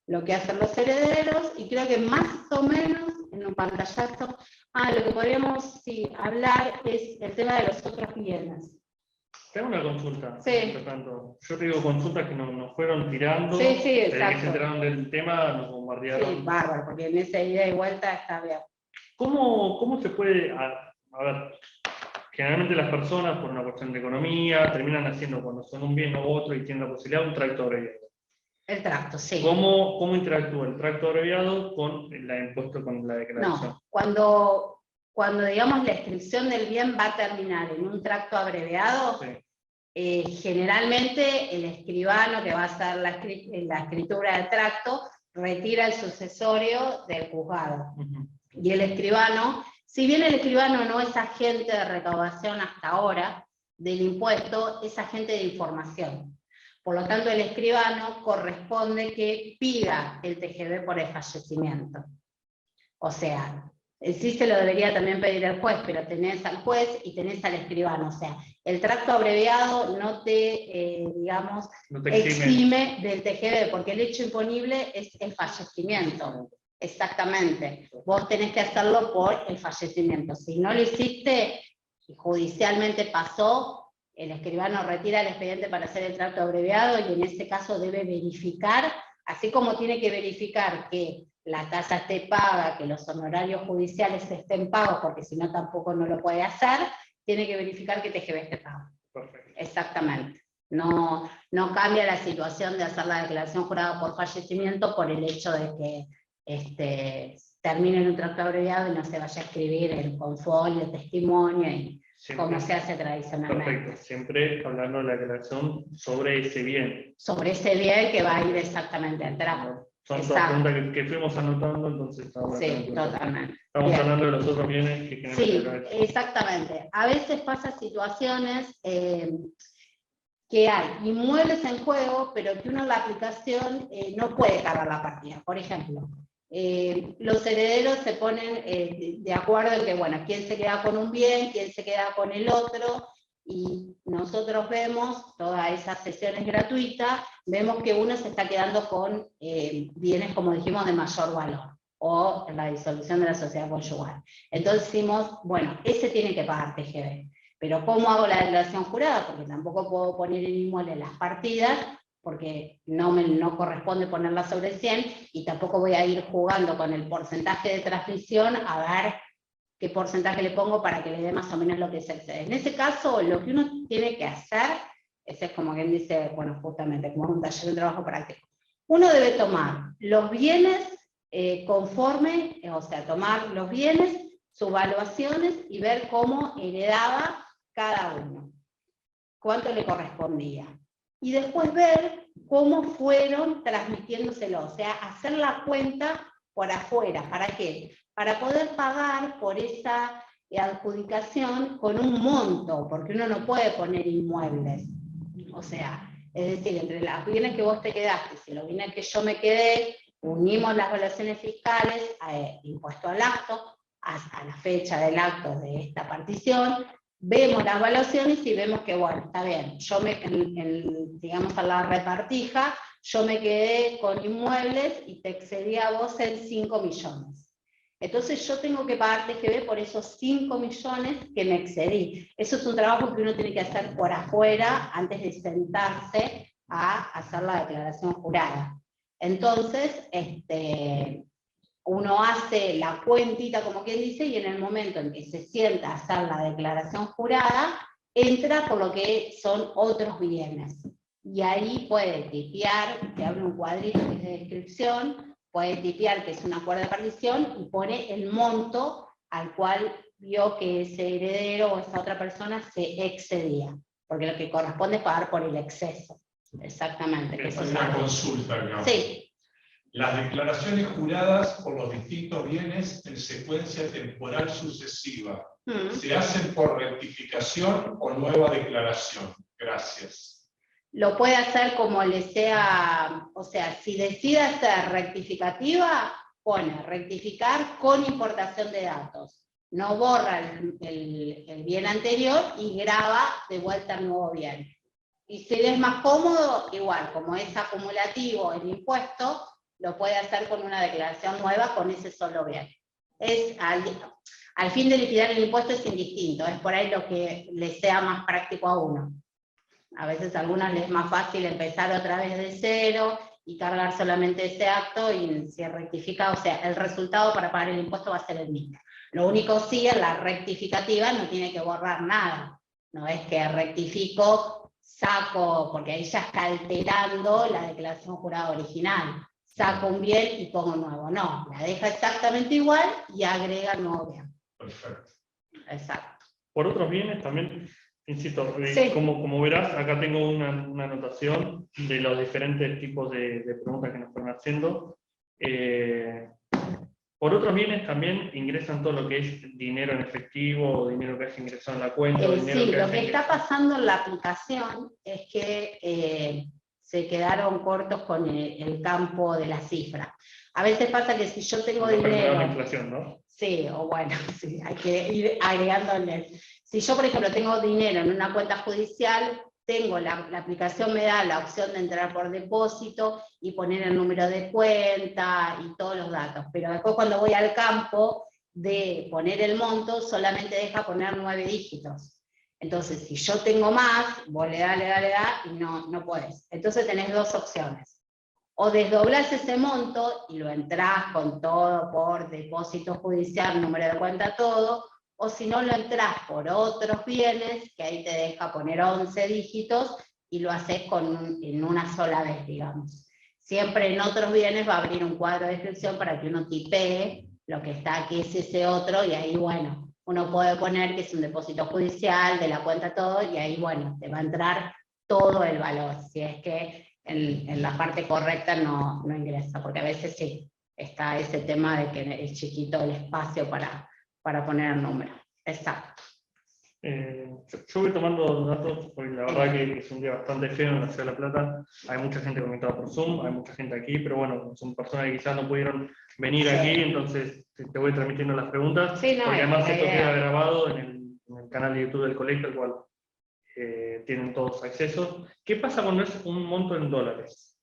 lo que hacen los herederos, y creo que más o menos en un pantallazo, lo que podríamos hablar es el tema de los otros bienes. Tengo una consulta. Sí. Tanto. Yo te digo consultas que nos fueron tirando. Sí, Desde exacto. que se enteraron del tema, nos bombardearon. Sí, bárbaro, porque en esa ida y vuelta está bien. ¿Cómo se puede, a ver, generalmente las personas, por una cuestión de economía, terminan haciendo, cuando son un bien u otro y tienen la posibilidad, un tracto abreviado? El tracto, sí. ¿Cómo interactúa el tracto abreviado con la impuesto, con la declaración? No, cuando digamos la inscripción del bien va a terminar en un tracto abreviado, sí. Generalmente el escribano que va a hacer la escritura del tracto retira el sucesorio del juzgado. Uh-huh. Y el escribano, si bien el escribano no es agente de recaudación hasta ahora del impuesto, es agente de información. Por lo tanto, el escribano corresponde que pida el TGB por el fallecimiento. O sea, sí se lo debería también pedir el juez, pero tenés al juez y tenés al escribano. O sea, El tracto abreviado no te, digamos, No te exime del TGB, porque el hecho imponible es el fallecimiento. Exactamente. Vos tenés que hacerlo por el fallecimiento. Si no lo hiciste y judicialmente pasó, el escribano retira el expediente para hacer el tracto abreviado y en ese caso debe verificar, así como tiene que verificar que la tasa esté paga, que los honorarios judiciales estén pagos, porque si no tampoco no lo puede hacer, tiene que verificar que TGB esté pago. Perfecto. Exactamente. No cambia la situación de hacer la declaración jurada por fallecimiento por el hecho de que termine en un tracto abreviado y no se vaya a escribir el confolio, el testimonio, y como se hace tradicionalmente. Perfecto, siempre hablando de la declaración sobre ese bien. Sobre ese bien que va a ir exactamente al trapo. Son todas preguntas que fuimos anotando, entonces estamos sí, totalmente. Estamos Bien. hablando de los otros bienes que queremos. Sí, exactamente. A veces pasa situaciones que hay inmuebles en juego, pero que uno en la aplicación no puede cargar la partida. Por ejemplo, los herederos se ponen de acuerdo en que, bueno, quién se queda con un bien, quién se queda con el otro, y nosotros vemos todas esas sesiones gratuitas, vemos que uno se está quedando con bienes, como dijimos, de mayor valor, o en la disolución de la sociedad conyugal. Entonces decimos, bueno, ese tiene que pagar TGB. Pero ¿cómo hago la declaración jurada? Porque tampoco puedo poner el inmueble en las partidas, porque no corresponde ponerla sobre 100, y tampoco voy a ir jugando con el porcentaje de transmisión a ver qué porcentaje le pongo para que le dé más o menos lo que se excede. En ese caso, lo que uno tiene que hacer, ese es como quien dice, bueno, justamente, como un taller de trabajo práctico. Uno debe tomar los bienes conforme, o sea, tomar los bienes, sus valuaciones y ver cómo heredaba cada uno, cuánto le correspondía. Y después ver cómo fueron transmitiéndoselo, o sea, hacer la cuenta por afuera. ¿Para qué? Para poder pagar por esa adjudicación con un monto, porque uno no puede poner inmuebles. O sea, es decir, entre los bienes que vos te quedaste y los bienes que yo me quedé, unimos las evaluaciones fiscales, impuesto al acto, a la fecha del acto de esta partición, vemos las evaluaciones y vemos que, bueno, está bien, yo digamos a la repartija, yo me quedé con inmuebles y te excedí a vos en 5 millones. Entonces yo tengo que pagar TGB por esos 5 millones que me excedí. Eso es un trabajo que uno tiene que hacer por afuera antes de sentarse a hacer la declaración jurada. Entonces, uno hace la cuentita, como quien dice, y en el momento en que se sienta a hacer la declaración jurada, entra por lo que son otros bienes. Y ahí puede tipear, te abre un cuadrito que es de descripción, puede tipear que es un acuerdo de partición y pone el monto al cual vio que ese heredero o esa otra persona se excedía. Porque lo que corresponde es pagar por el exceso. Exactamente. Es una consulta, digamos. Sí. Las declaraciones juradas por los distintos bienes en secuencia temporal sucesiva, ¿se hacen por rectificación o nueva declaración? Gracias. Lo puede hacer como le sea, o sea, si decide hacer rectificativa, pone rectificar con importación de datos. No borra el bien anterior y graba de vuelta el nuevo bien. Y si le es más cómodo, igual, como es acumulativo el impuesto, lo puede hacer con una declaración nueva con ese solo bien. Al fin de liquidar el impuesto es indistinto, es por ahí lo que le sea más práctico a uno. A veces a algunos les es más fácil empezar otra vez de cero y cargar solamente ese acto, y si rectifica, o sea, el resultado para pagar el impuesto va a ser el mismo. Lo único sí, en la rectificativa no tiene que borrar nada. No es que rectifico, saco, porque ahí ya está alterando la declaración jurada original. Saco un bien y pongo nuevo. No, la deja exactamente igual y agrega nuevo bien. Perfecto. Exacto. Por otros bienes también, insisto, Sí. como verás, acá tengo una anotación de los diferentes tipos de preguntas que nos fueron haciendo. Por otros bienes también ingresan todo lo que es dinero en efectivo, o dinero que haya ingresado en la cuenta. Sí, lo que está pasando en la aplicación es que se quedaron cortos con el campo de la cifra. A veces pasa que si yo tengo dinero... La inflación, ¿no? Sí, o bueno, sí, hay que ir agregándole. Si yo, por ejemplo, tengo dinero en una cuenta judicial, la aplicación me da la opción de entrar por depósito y poner el número de cuenta y todos los datos, pero después cuando voy al campo de poner el monto, solamente deja poner 9 dígitos. Entonces, si yo tengo más, vos le das y no podés. Entonces tenés dos opciones. O desdoblás ese monto y lo entrás con todo por depósito judicial, número de cuenta, todo, o si no lo entrás por otros bienes, que ahí te deja poner 11 dígitos y lo haces en una sola vez, digamos. Siempre en otros bienes va a abrir un cuadro de descripción para que uno tipee lo que está aquí es ese otro, y ahí, bueno, uno puede poner que es un depósito judicial, de la cuenta todo, y ahí, bueno, te va a entrar todo el valor, si es que en la parte correcta no ingresa, porque a veces sí, está ese tema de que es chiquito el espacio para poner el número. Exacto. Yo voy tomando datos, porque la verdad que es un día bastante feo en la Ciudad de La Plata. Hay mucha gente conectada por Zoom, hay mucha gente aquí, pero bueno, son personas que quizás no pudieron venir aquí, entonces te voy transmitiendo las preguntas, Sí, porque además esto idea. queda grabado en el canal de YouTube del colegio, al cual tienen todos acceso. ¿Qué pasa cuando es un monto en dólares?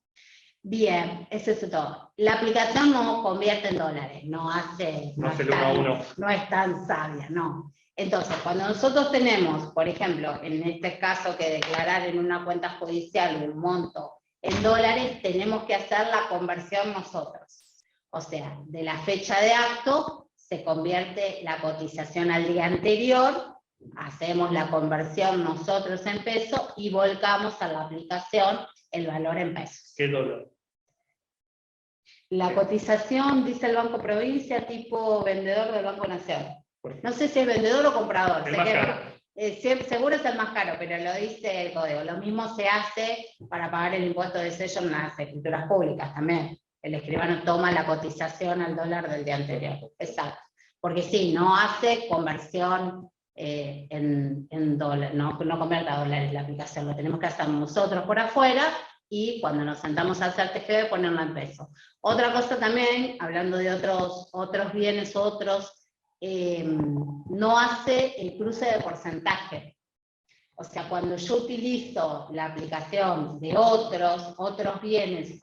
Bien, eso es todo. La aplicación no convierte en dólares, no hace No hace el 1 a 1. No es tan sabia, no. Entonces, cuando nosotros tenemos, por ejemplo, en este caso que declarar en una cuenta judicial un monto en dólares, tenemos que hacer la conversión nosotros. O sea, de la fecha de acto se convierte la cotización al día anterior, hacemos la conversión nosotros en pesos y volcamos a la aplicación el valor en pesos. ¿Qué dólar? La cotización, dice el Banco Provincia, tipo vendedor del Banco Nación. No sé si es vendedor o comprador. El más caro. Seguro es el más caro, pero lo dice el código. Lo mismo se hace para pagar el impuesto de sello en las escrituras públicas también. El escribano toma la cotización al dólar del día anterior. Exacto. Porque sí, no hace conversión en dólar, no convierte a dólares la aplicación, lo tenemos que hacer nosotros por afuera, y cuando nos sentamos a hacer TGV ponerlo en pesos. Otra cosa también, hablando de otros bienes, no hace el cruce de porcentaje. O sea, cuando yo utilizo la aplicación de otros bienes,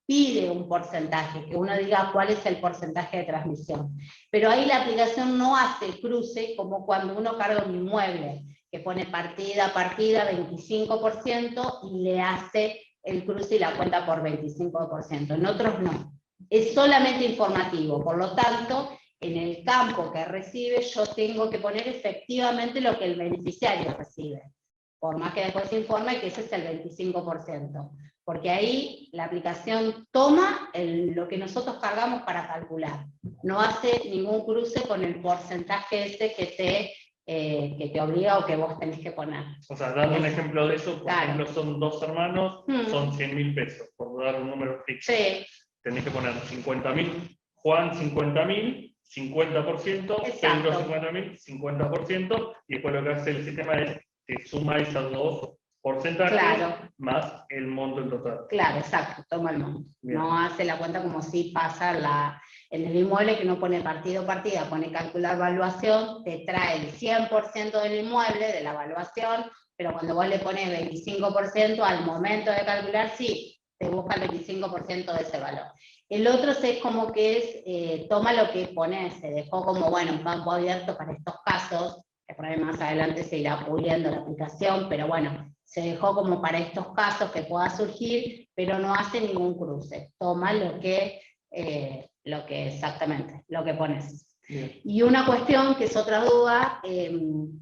pide un porcentaje, que uno diga cuál es el porcentaje de transmisión. Pero ahí la aplicación no hace el cruce como cuando uno carga un inmueble, que pone partida a partida 25% y le hace el cruce y la cuenta por 25%. En otros no. Es solamente informativo. Por lo tanto, en el campo que recibe yo tengo que poner efectivamente lo que el beneficiario recibe. Por más que después se informe que ese es el 25%. Porque ahí la aplicación toma lo que nosotros cargamos para calcular. No hace ningún cruce con el porcentaje ese que te obliga o que vos tenés que poner. O sea, dando un ejemplo de eso, por ejemplo, son 2 hermanos, son 100.000 pesos, por dar un número fijo. Sí. Tenés que poner 50.000, Juan 50.000, 50%, Exacto. Pedro 50.000, 50%, y después lo que hace el sistema es que suma esos dos porcentajes, claro, más el monto en total. Claro, exacto, toma el monto. Bien. No hace la cuenta como si pasa en el inmueble, que no pone partido partida, pone calcular valuación, te trae el 100% del inmueble, de la evaluación, pero cuando vos le pones 25% al momento de calcular, sí, te busca el 25% de ese valor. El otro es como que toma lo que pone, se dejó como, bueno, un campo abierto para estos casos, que por ahí más adelante se irá puliendo la aplicación, pero bueno, se dejó como para estos casos que pueda surgir, pero no hace ningún cruce. Toma lo que exactamente, lo que pones. Bien. Y una cuestión que es otra duda,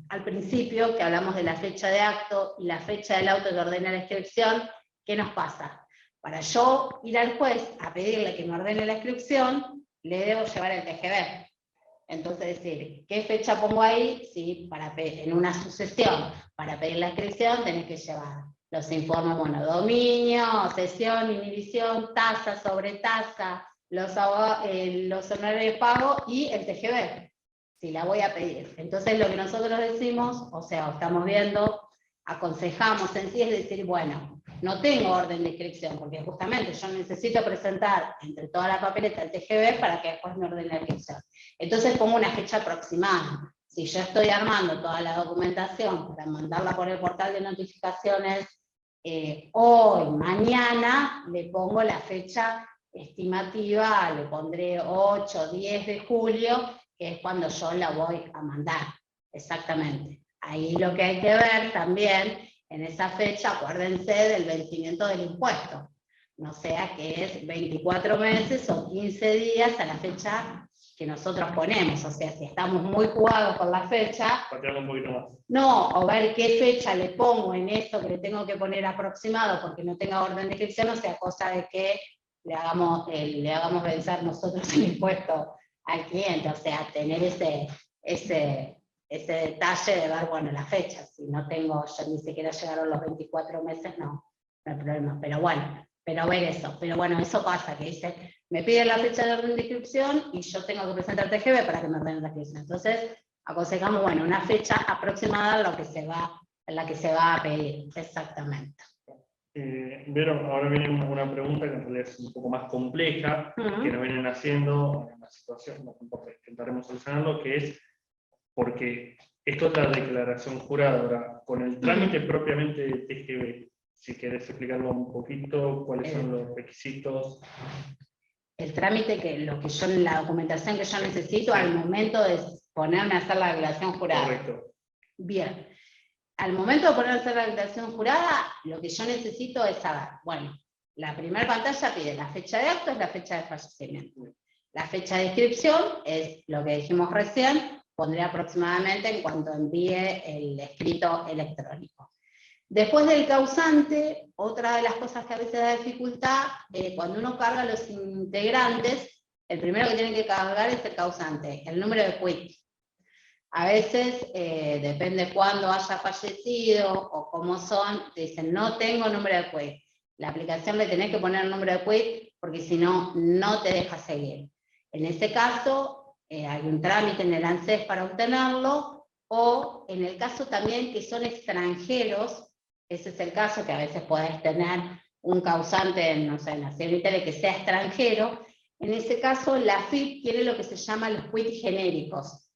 al principio que hablamos de la fecha de acto y la fecha del auto que ordena la inscripción, ¿qué nos pasa? Para yo ir al juez a pedirle que me ordene la inscripción, le debo llevar el TGV. Entonces, decir, ¿qué fecha pongo ahí? Sí, en una sucesión, para pedir la inscripción tenés que llevar los informes, bueno, dominio, cesión, inhibición, tasa sobre tasa, los honorarios de pago y el TGV, si la voy a pedir. Entonces, lo que nosotros decimos, o sea, estamos viendo, aconsejamos en sí, es decir, bueno, no tengo orden de inscripción, porque justamente yo necesito presentar entre toda la papeleta el TGV para que después me ordene la inscripción. Entonces pongo una fecha aproximada. si yo estoy armando toda la documentación para mandarla por el portal de notificaciones hoy, mañana, le pongo la fecha estimativa, le pondré 8, 10 de julio, que es cuando yo la voy a mandar, exactamente. Ahí lo que hay que ver también, en esa fecha, acuérdense del vencimiento del impuesto, no sea que es 24 meses o 15 días a la fecha que nosotros ponemos, o sea, si estamos muy jugados con la fecha, patearlo un poquito más. No, o ver qué fecha le pongo en esto que le tengo que poner aproximado porque no tenga orden de inscripción, o sea, cosa de que le hagamos vencer nosotros el impuesto al cliente, o sea, tener ese detalle de ver, bueno, la fecha, si no tengo, ya ni siquiera llegaron los 24 meses, no hay problema, pero bueno, pero ver eso, pero bueno, eso pasa, que dice, me pide la fecha de orden de inscripción y yo tengo que presentar TGB para que me ordenen la inscripción, entonces aconsejamos, bueno, una fecha aproximada en la que se va a pedir, exactamente. Vero, ahora viene una pregunta que en realidad es un poco más compleja, que nos vienen haciendo en una situación, no importa, intentaremos solucionarlo, que es porque esto es la declaración jurada, ahora, con el trámite propiamente de TGB, si querés explicarlo un poquito, cuáles son los requisitos. El trámite, la documentación que yo necesito al momento de ponerme a hacer la declaración jurada. Correcto. Bien. Al momento de ponerme a hacer la declaración jurada, lo que yo necesito es saber, bueno, la primera pantalla pide la fecha de acto, es la fecha de fallecimiento. La fecha de inscripción es lo que dijimos recién, pondré aproximadamente en cuanto envíe el escrito electrónico. Después del causante, otra de las cosas que a veces da dificultad, cuando uno carga los integrantes, el primero que tiene que cargar es el causante, el número de quit. A veces, depende cuándo haya fallecido o cómo son, te dicen, no tengo número de quit. La aplicación le tenés que poner el número de quit, porque si no, no te deja seguir. En ese caso, hay un trámite en el ANSES para obtenerlo, o en el caso también que son extranjeros, ese es el caso que a veces podés tener un causante, no sé, en la CNTL que sea extranjero, en ese caso la FIP tiene lo que se llama los quit genéricos.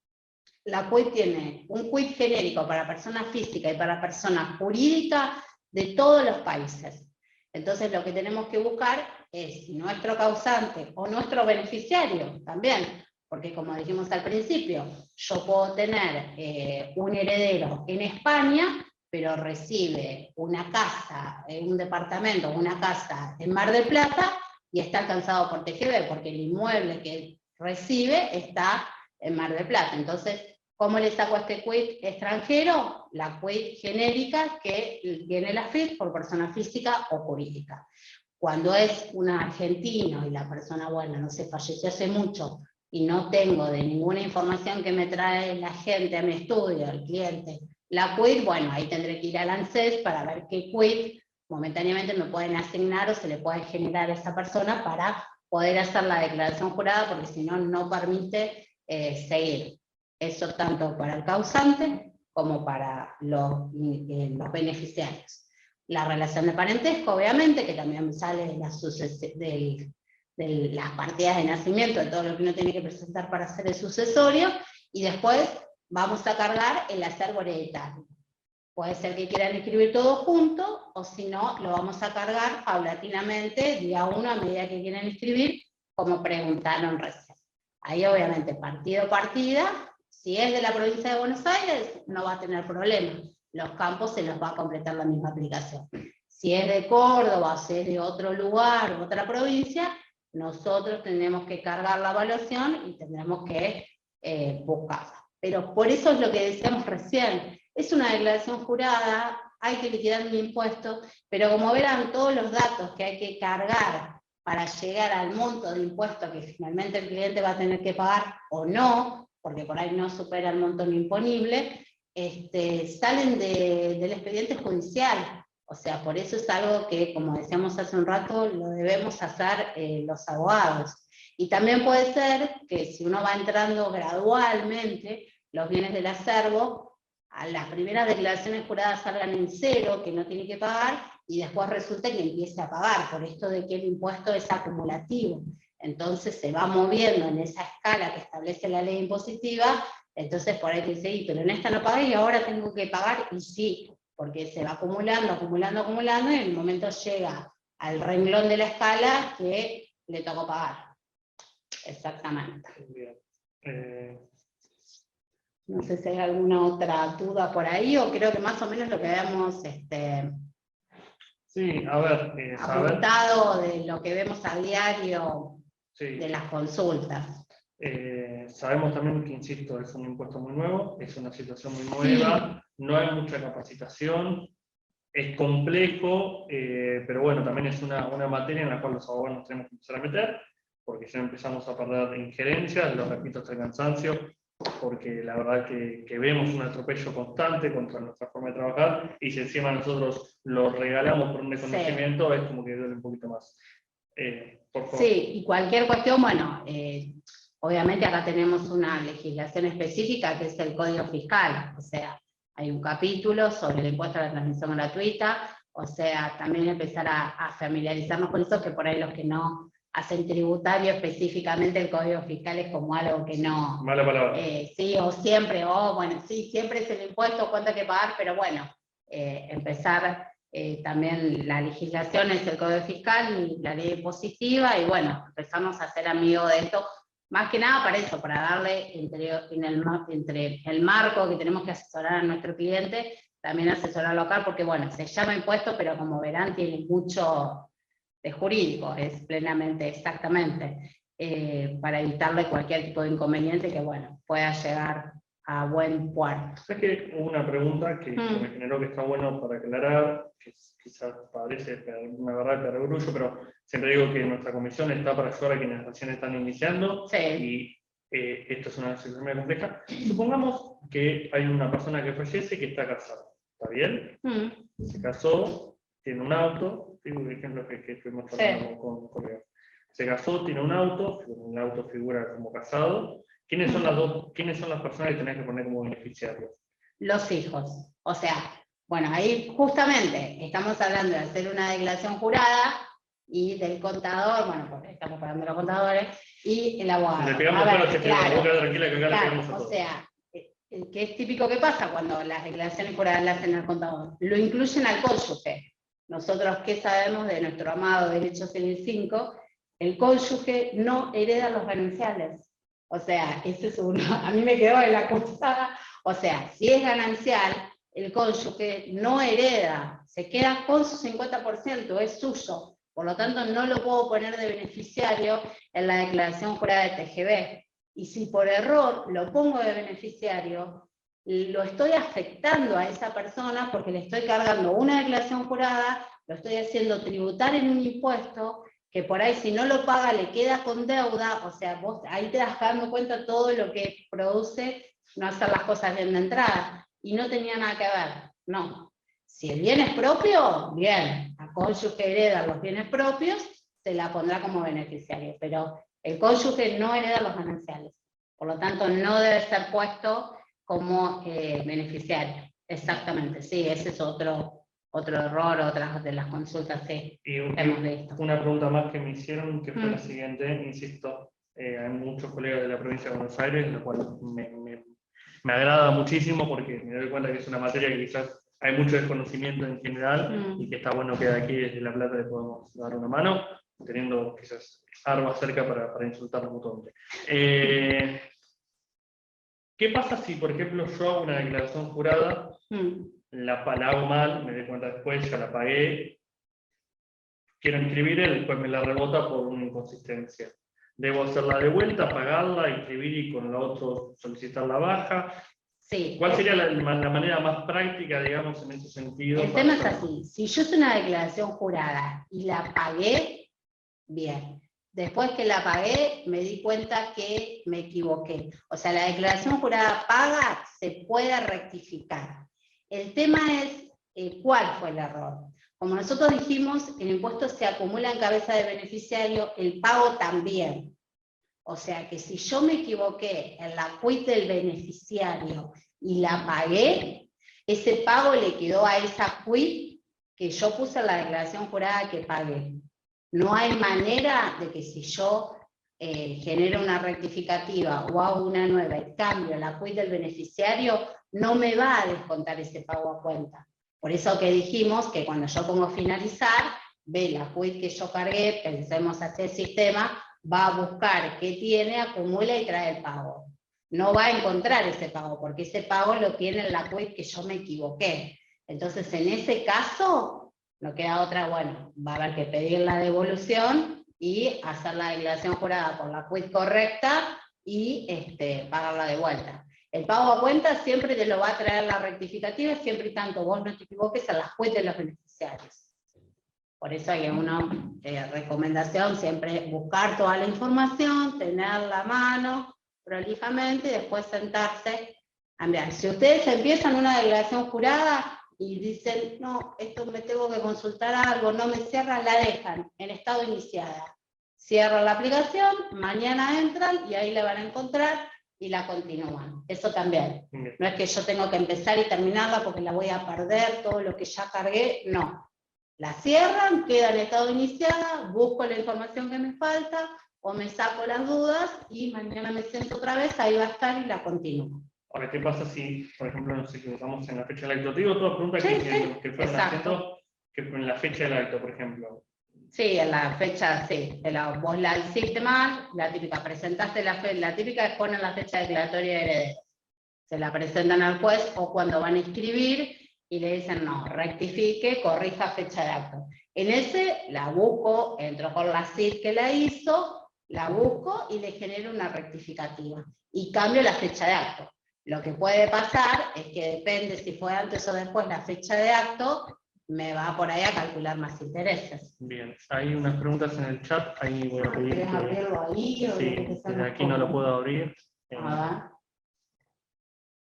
La quit tiene un quit genérico para persona física y para persona jurídica de todos los países. Entonces lo que tenemos que buscar es si nuestro causante o nuestro beneficiario también, porque como dijimos al principio, yo puedo tener un heredero en España, pero recibe una casa, un departamento, una casa en Mar del Plata, y está alcanzado por TGB, porque el inmueble que recibe está en Mar del Plata. Entonces, ¿cómo le saco este quit extranjero? La quit genérica que tiene la FIP por persona física o jurídica. Cuando es un argentino y la persona, bueno, no sé, falleció hace mucho, y no tengo de ninguna información que me trae la gente a mi estudio, el cliente, la quit, bueno, ahí tendré que ir al ANSES para ver qué quit momentáneamente me pueden asignar o se le puede generar a esa persona para poder hacer la declaración jurada, porque si no, no permite seguir. Eso tanto para el causante como para los beneficiarios. La relación de parentesco, obviamente, que también sale de las partidas de nacimiento, de todo lo que uno tiene que presentar para hacer el sucesorio, y después vamos a cargar el acervo hereditario. Puede ser que quieran escribir todo junto, o si no, lo vamos a cargar paulatinamente, día 1, a medida que quieran escribir, como preguntaron recién. Ahí obviamente partido partida, si es de la provincia de Buenos Aires, no va a tener problema. Los campos se los va a completar la misma aplicación. Si es de Córdoba, si es de otro lugar, otra provincia, nosotros tenemos que cargar la evaluación y tendremos que buscarla. Pero por eso es lo que decíamos recién, es una declaración jurada, hay que liquidar un impuesto, pero como verán todos los datos que hay que cargar para llegar al monto de impuesto que finalmente el cliente va a tener que pagar o no, porque por ahí no supera el monto no imponible, salen del expediente judicial. O sea, por eso es algo que, como decíamos hace un rato, lo debemos hacer los abogados. Y también puede ser que si uno va entrando gradualmente, los bienes del acervo, a las primeras declaraciones juradas salgan en cero, que no tiene que pagar, y después resulta que empiece a pagar, por esto de que el impuesto es acumulativo. Entonces se va moviendo en esa escala que establece la ley impositiva, Entonces por ahí te dice, "Y, pero en esta no pagué y ahora tengo que pagar", y sí, porque se va acumulando, acumulando, acumulando, y en el momento llega al renglón de la escala que le tocó pagar. Exactamente. Bien. No sé si hay alguna otra duda por ahí, o creo que más o menos lo que habíamos Sí, a ver, saber. apuntado de lo que vemos a diario Sí. de las consultas. Sabemos también que, insisto, es un impuesto muy nuevo, es una situación muy nueva, no hay mucha capacitación, es complejo, pero bueno, también es una materia en la cual los abogados nos tenemos que empezar a meter, porque ya empezamos a perder injerencias, lo repito hasta el cansancio, porque la verdad que vemos un atropello constante contra nuestra forma de trabajar, y si encima nosotros lo regalamos por un desconocimiento, es como que duele un poquito más. Por favor. Sí, y cualquier cuestión, bueno, obviamente acá tenemos una legislación específica que es el Código Fiscal, o sea, hay un capítulo sobre el impuesto a la transmisión gratuita, o sea, también empezar a familiarizarnos con eso, que por ahí los que no hacen tributario específicamente el Código Fiscal es como algo que no... Mala palabra. Sí, o siempre, bueno, sí, siempre es el impuesto, cuánto hay que pagar, pero bueno, empezar... también la legislación es el Código Fiscal y la ley impositiva, y bueno, empezamos a ser amigos de esto, más que nada para eso, para darle entre el marco que tenemos que asesorar a nuestro cliente, también asesorar local, porque bueno, se llama impuesto, pero como verán tiene mucho de jurídico, es plenamente, exactamente, para evitarle cualquier tipo de inconveniente que bueno, pueda llegar a buen puerto. Es que hubo una pregunta que me generó que está bueno para aclarar, que quizás parece una verdad de perogrullo, pero siempre digo que nuestra comisión está para ayudar a quienes recién están iniciando, Sí. y esto es una situación muy compleja. Supongamos que hay una persona que fallece que está casada, ¿está bien? Se casó, tiene un auto, tengo un ejemplo que estuvimos hablando con colegas. Se casó, tiene un auto, el auto figura como casado. ¿Quiénes son las personas que tenés que poner como beneficiarios? Los hijos. O sea, bueno, ahí justamente estamos hablando de hacer una declaración jurada y del contador, bueno, porque estamos pagando a los contadores, y el abogado. Le pegamos a los claro, tranquila que acá le pegamos a todos. O sea, que es típico que pasa cuando las declaraciones juradas las hacen al contador. Lo incluyen al cónyuge. Nosotros, ¿qué sabemos de nuestro amado Derecho Civil 5? El cónyuge no hereda los gananciales. O sea, ese es uno, a mí me quedó en la cruzada. O sea, si es ganancial, el cónyuge no hereda, se queda con su 50%, es suyo. Por lo tanto, no lo puedo poner de beneficiario en la declaración jurada de TGB. Y si por error lo pongo de beneficiario, lo estoy afectando a esa persona porque le estoy cargando una declaración jurada, lo estoy haciendo tributar en un impuesto, que por ahí si no lo paga le queda con deuda. O sea, vos ahí te das dando cuenta todo lo que produce no hacer las cosas bien de entrada, y no tenía nada que ver, no. Si el bien es propio, bien, la cónyuge hereda los bienes propios, se la pondrá como beneficiario, pero el cónyuge no hereda los gananciales, por lo tanto no debe ser puesto como beneficiario. Exactamente, sí, ese es otro error, otras de las consultas que hemos visto. Una pregunta más que me hicieron, que fue la siguiente, insisto, hay muchos colegas de la provincia de Buenos Aires, lo cual me agrada muchísimo porque me doy cuenta que es una materia que quizás hay mucho desconocimiento en general, y que está bueno que de aquí desde La Plata le podamos dar una mano, teniendo quizás armas cerca para insultarnos mutuamente. ¿Qué pasa si, por ejemplo, yo hago una declaración jurada, la hago mal, me doy cuenta después, ya la pagué, quiero inscribir, después me la rebota por una inconsistencia? ¿Debo hacerla de vuelta, pagarla, inscribir y con la otra solicitar la baja? Sí. ¿Cuál sería la manera más práctica, digamos, en ese sentido? El tema es así, si yo hice una declaración jurada y la pagué, bien. Después que la pagué, me di cuenta que me equivoqué. O sea, la declaración jurada paga se puede rectificar. El tema es cuál fue el error. Como nosotros dijimos, el impuesto se acumula en cabeza de beneficiario, el pago también. O sea que si yo me equivoqué en la quit del beneficiario y la pagué, ese pago le quedó a esa quit que yo puse en la declaración jurada que pagué. No hay manera de que si yo genero una rectificativa o hago una nueva y cambio la quit del beneficiario, no me va a descontar ese pago a cuenta. Por eso que dijimos que cuando yo pongo finalizar, ve la quit que yo cargué, pensemos hacia el sistema, va a buscar qué tiene, acumula y trae el pago. No va a encontrar ese pago, porque ese pago lo tiene en la quit que yo me equivoqué. Entonces, en ese caso, no queda otra, bueno, va a haber que pedir la devolución y hacer la declaración jurada por la quit correcta y pagarla de vuelta. El pago a cuenta siempre te lo va a traer la rectificativa, siempre y tanto vos no te equivoques en las quit de los beneficiarios. Por eso hay una recomendación siempre buscar toda la información, tenerla a mano prolijamente y después sentarse a enviar. Si ustedes empiezan una declaración jurada y dicen, no, esto me tengo que consultar algo, no me cierran, la dejan en estado iniciada. Cierran la aplicación, mañana entran y ahí la van a encontrar y la continúan. Eso también. No es que yo tengo que empezar y terminarla porque la voy a perder, todo lo que ya cargué, no. La cierran, queda en estado iniciada, busco la información que me falta, o me saco las dudas y mañana me siento otra vez, ahí va a estar y la continúo. Ahora, ¿qué pasa si, por ejemplo, nos equivocamos en la fecha del acto? Te digo todas preguntas que fueron haciendo, que en la fecha del acto, por ejemplo. Sí, en la fecha, sí. Vos la hiciste mal, la típica, presentaste la típica es poner la fecha declaratoria de herederos. Se la presentan al juez o cuando van a inscribir y le dicen, no, rectifique, corrija fecha de acto. En ese la busco, entro con la CID que la hizo, la busco y le genero una rectificativa. Y cambio la fecha de acto. Lo que puede pasar es que depende si fue antes o después la fecha de acto, me va por ahí a calcular más intereses. Bien, hay unas preguntas en el chat, ahí voy a pedir ¿Querés abrirlo ahí? O sí, desde aquí no lo puedo abrir.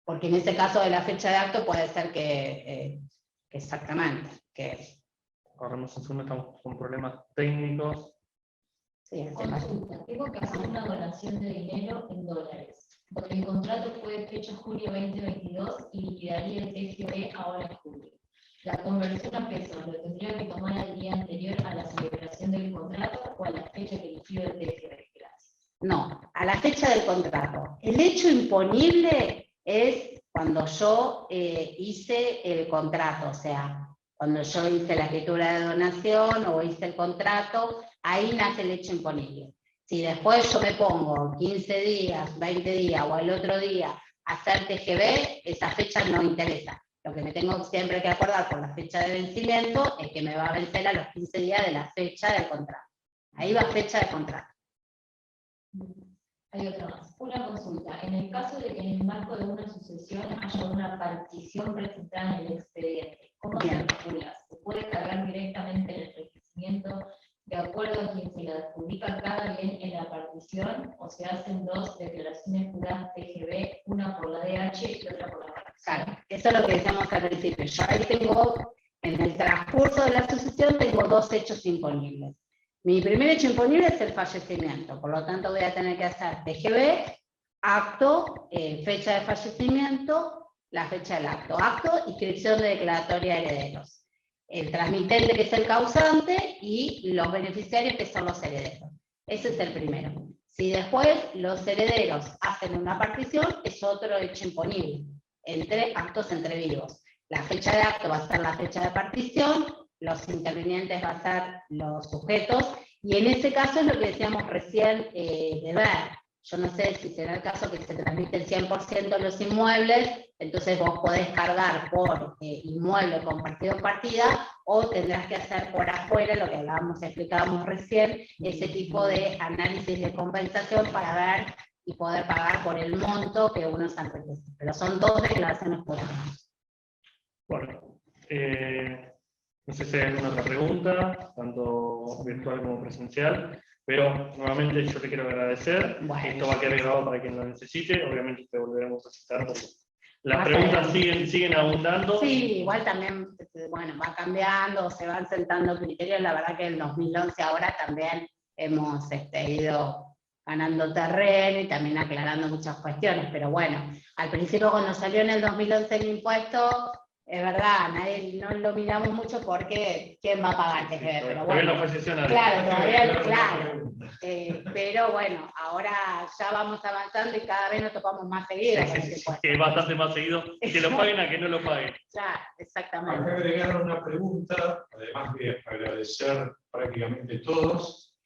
Porque en ese caso de la fecha de acto puede ser que exactamente. Ahorremos un segundo, estamos con problemas técnicos. Sí, consulta, tengo que hacer una donación de dinero en dólares, porque el contrato fue de fecha julio 2022 y liquidaría el TGB ahora en julio. La conversión a pesos lo tendría que tomar al día anterior a la celebración del contrato o a la fecha que eligió el TGB. No, a la fecha del contrato. El hecho imponible es cuando yo hice el contrato, o sea, cuando yo hice la escritura de donación o hice el contrato, ahí nace el hecho imponible. Si después yo me pongo 15 días, 20 días o el otro día a hacer TGB, esa fecha no interesa. Lo que me tengo siempre que acordar por la fecha de vencimiento es que me va a vencer a los 15 días de la fecha del contrato. Ahí va fecha de contrato. Hay otra más. Una consulta. En el caso de que en el marco de una sucesión haya una partición presentada en el expediente, ¿cómo se calcula? ¿Se puede cargar directamente en el enriquecimiento de acuerdo a quien se le adjudica cada bien en la partición o se hacen dos declaraciones juradas TGB, una por la DH y otra por la partición? Claro, eso es lo que decíamos al principio. Yo ahí tengo, en el transcurso de la sucesión, tengo dos hechos imponibles. Mi primer hecho imponible es el fallecimiento, por lo tanto voy a tener que hacer TGB, acto, fecha de fallecimiento, la fecha del acto, inscripción de declaratoria de herederos. El transmitente que es el causante y los beneficiarios que son los herederos. Ese es el primero. Si después los herederos hacen una partición, es otro hecho imponible, entre actos entre vivos. La fecha de acto va a ser la fecha de partición, los intervinientes van a ser los sujetos, y en ese caso es lo que decíamos recién de ver. Yo no sé si será el caso que se transmiten 100% los inmuebles, entonces vos podés cargar por inmueble compartido en partida, o tendrás que hacer por afuera, lo que explicábamos recién, ese tipo de análisis de compensación para ver y poder pagar por el monto que uno se enriquece. Pero son dos declaraciones juradas. Bueno, no sé si hay alguna otra pregunta, tanto virtual como presencial, pero nuevamente yo te quiero agradecer. Bueno. Esto va a quedar grabado para quien lo necesite, obviamente te volveremos a citar. Las preguntas siguen abundando. Sí, igual también, bueno, va cambiando, se van sentando criterios. La verdad que en 2011 ahora también hemos ido ganando terreno y también aclarando muchas cuestiones, pero bueno, al principio cuando salió en el 2011 el impuesto, es verdad, no lo miramos mucho porque ¿quién va a pagar TGB? Pero bueno, no fue sesional. claro, todavía, claro. pero bueno, ahora ya vamos avanzando y cada vez nos topamos más seguido. Que es bastante más seguido que lo paguen a que no lo paguen. Ya, exactamente. Acá agregaron una pregunta, además de agradecer prácticamente todos.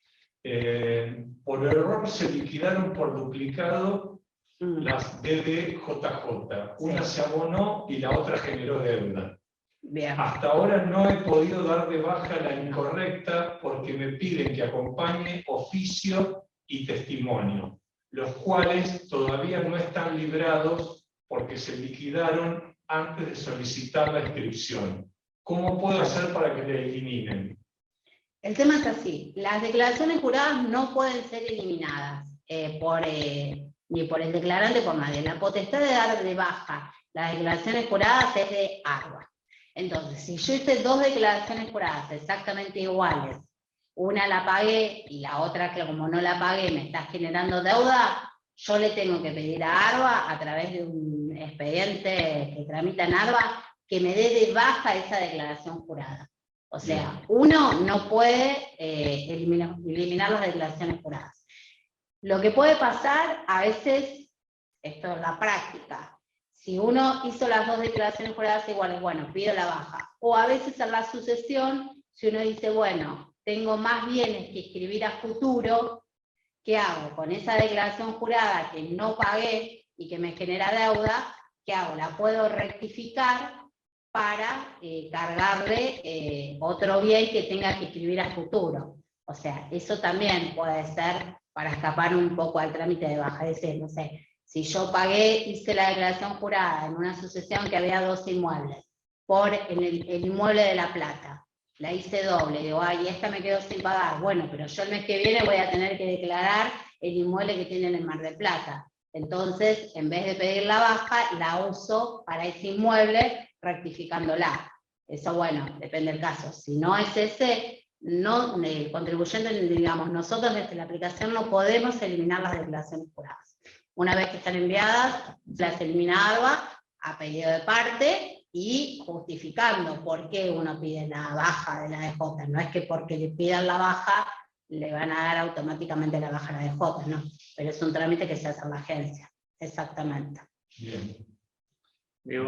Por error se liquidaron por duplicado las DDJJ. Una se abonó y la otra generó deuda. Bien. Hasta ahora no he podido dar de baja la incorrecta porque me piden que acompañe oficio y testimonio, los cuales todavía no están librados porque se liquidaron antes de solicitar la inscripción. ¿Cómo puedo hacer para que la eliminen? El tema es así, las declaraciones juradas no pueden ser eliminadas ni por el declarante, por nadie. La potestad de dar de baja las declaraciones juradas es de ARBA. Entonces, si yo hice dos declaraciones juradas exactamente iguales, una la pagué y la otra que como no la pagué me está generando deuda, yo le tengo que pedir a ARBA, a través de un expediente que tramita en ARBA, que me dé de baja esa declaración jurada. O sea, uno no puede eliminar las declaraciones juradas. Lo que puede pasar, a veces, esto es la práctica, si uno hizo las dos declaraciones juradas iguales, bueno, pido la baja. O a veces en la sucesión, si uno dice, bueno, tengo más bienes que escribir a futuro, ¿qué hago? Con esa declaración jurada que no pagué y que me genera deuda, ¿qué hago? La puedo rectificar para cargarle otro bien que tenga que escribir a futuro. O sea, eso también puede ser para escapar un poco al trámite de baja. Es decir, no sé, si yo hice la declaración jurada en una sucesión que había dos inmuebles, por el inmueble de La Plata, la hice doble, digo, ay, esta me quedó sin pagar, bueno, pero yo el mes que viene voy a tener que declarar el inmueble que tiene en el Mar del Plata. Entonces, en vez de pedir la baja, la uso para ese inmueble, rectificándola. Eso, bueno, depende del caso. Si no es ese, no, el contribuyente, digamos, nosotros desde la aplicación no podemos eliminar las declaraciones juradas. Una vez que están enviadas, las elimina ARBA a pedido de parte y justificando por qué uno pide la baja de la DJ. No es que porque le pidan la baja le van a dar automáticamente la baja a la DJ, no. Pero es un trámite que se hace en la agencia. Exactamente. Bien. Diego,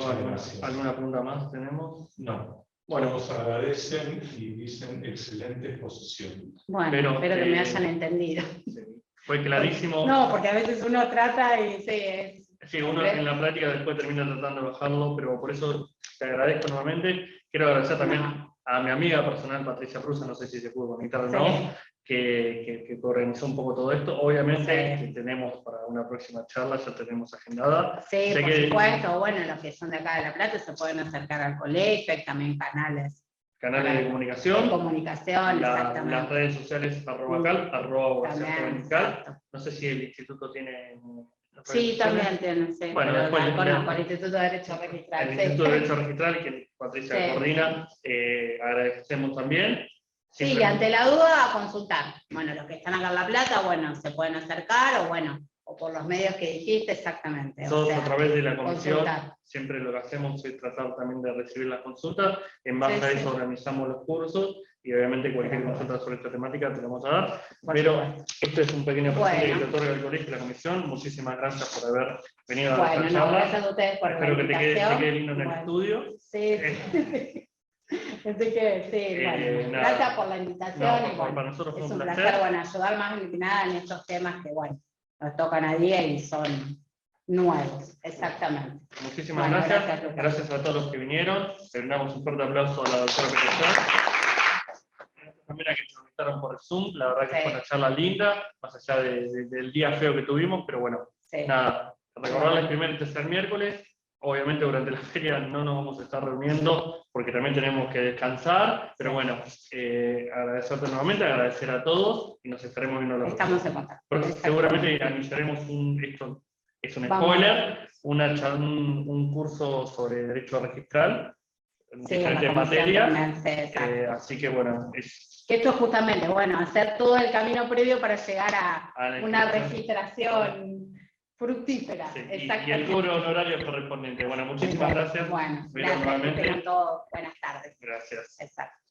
¿alguna pregunta más tenemos? No. Bueno, todos agradecen y dicen excelente exposición. Bueno, espero que me hayan entendido. Fue clarísimo. No, porque a veces uno trata y sí, uno en la práctica después termina tratando de bajarlo, pero por eso te agradezco nuevamente. Quiero agradecer también a mi amiga personal, Patricia Prusa, no sé si se pudo conectar o no, que organizó un poco todo esto. Obviamente que tenemos para una próxima charla, ya tenemos agendada. Sí, por supuesto. Bueno, los que son de acá de La Plata se pueden acercar al colegio, hay también canales de comunicación. De comunicación, exactamente. Las redes sociales, @cal, @cal. No sé si el instituto tiene... Sí, también tiene, sí. Bueno, después conozco el Instituto de Derecho Registral. El Instituto de Derecho Registral, que Patricia coordina, agradecemos también. Sí, y ante la duda, a consultar. Bueno, los que están acá en La Plata, bueno, se pueden acercar, o bueno, o por los medios que dijiste, exactamente. Nosotros a través de la comisión, consultar. siempre lo que hacemos es tratar también de recibir las consultas, en base a eso organizamos los cursos, y obviamente cualquier consulta sobre esta temática te la vamos a dar, pero esto es un pequeño presente que te otorga el colegio y la comisión. Muchísimas gracias por haber venido a esta charla. Gracias a ustedes por Espero que te quede lindo en el estudio. Sí. Así que sí, gracias por la invitación. Para nosotros fue es un placer, ayudar más que nada en estos temas que, nos tocan a día y son nuevos, exactamente. Muchísimas gracias. Gracias a todos los que vinieron. Le brindamos un fuerte aplauso a la doctora Petrochán. También a que nos invitaron por el Zoom. La verdad que fue una charla linda, más allá del día feo que tuvimos, pero bueno, nada, recordarles el primer y tercer miércoles. Obviamente durante la feria no nos vamos a estar reuniendo porque también tenemos que descansar, pero bueno, agradecerte nuevamente, agradecer a todos y nos estaremos viendo la próxima. Estamos en contacto. Seguramente anunciaremos esto es un spoiler, un curso sobre derecho registral, en diferentes materias, así que bueno. Que esto es justamente, hacer todo el camino previo para llegar a una registración fructífera. Y el cobro honorario correspondiente. Bueno, muchísimas gracias. Gracias, que tengan todos buenas tardes. Gracias. Exacto.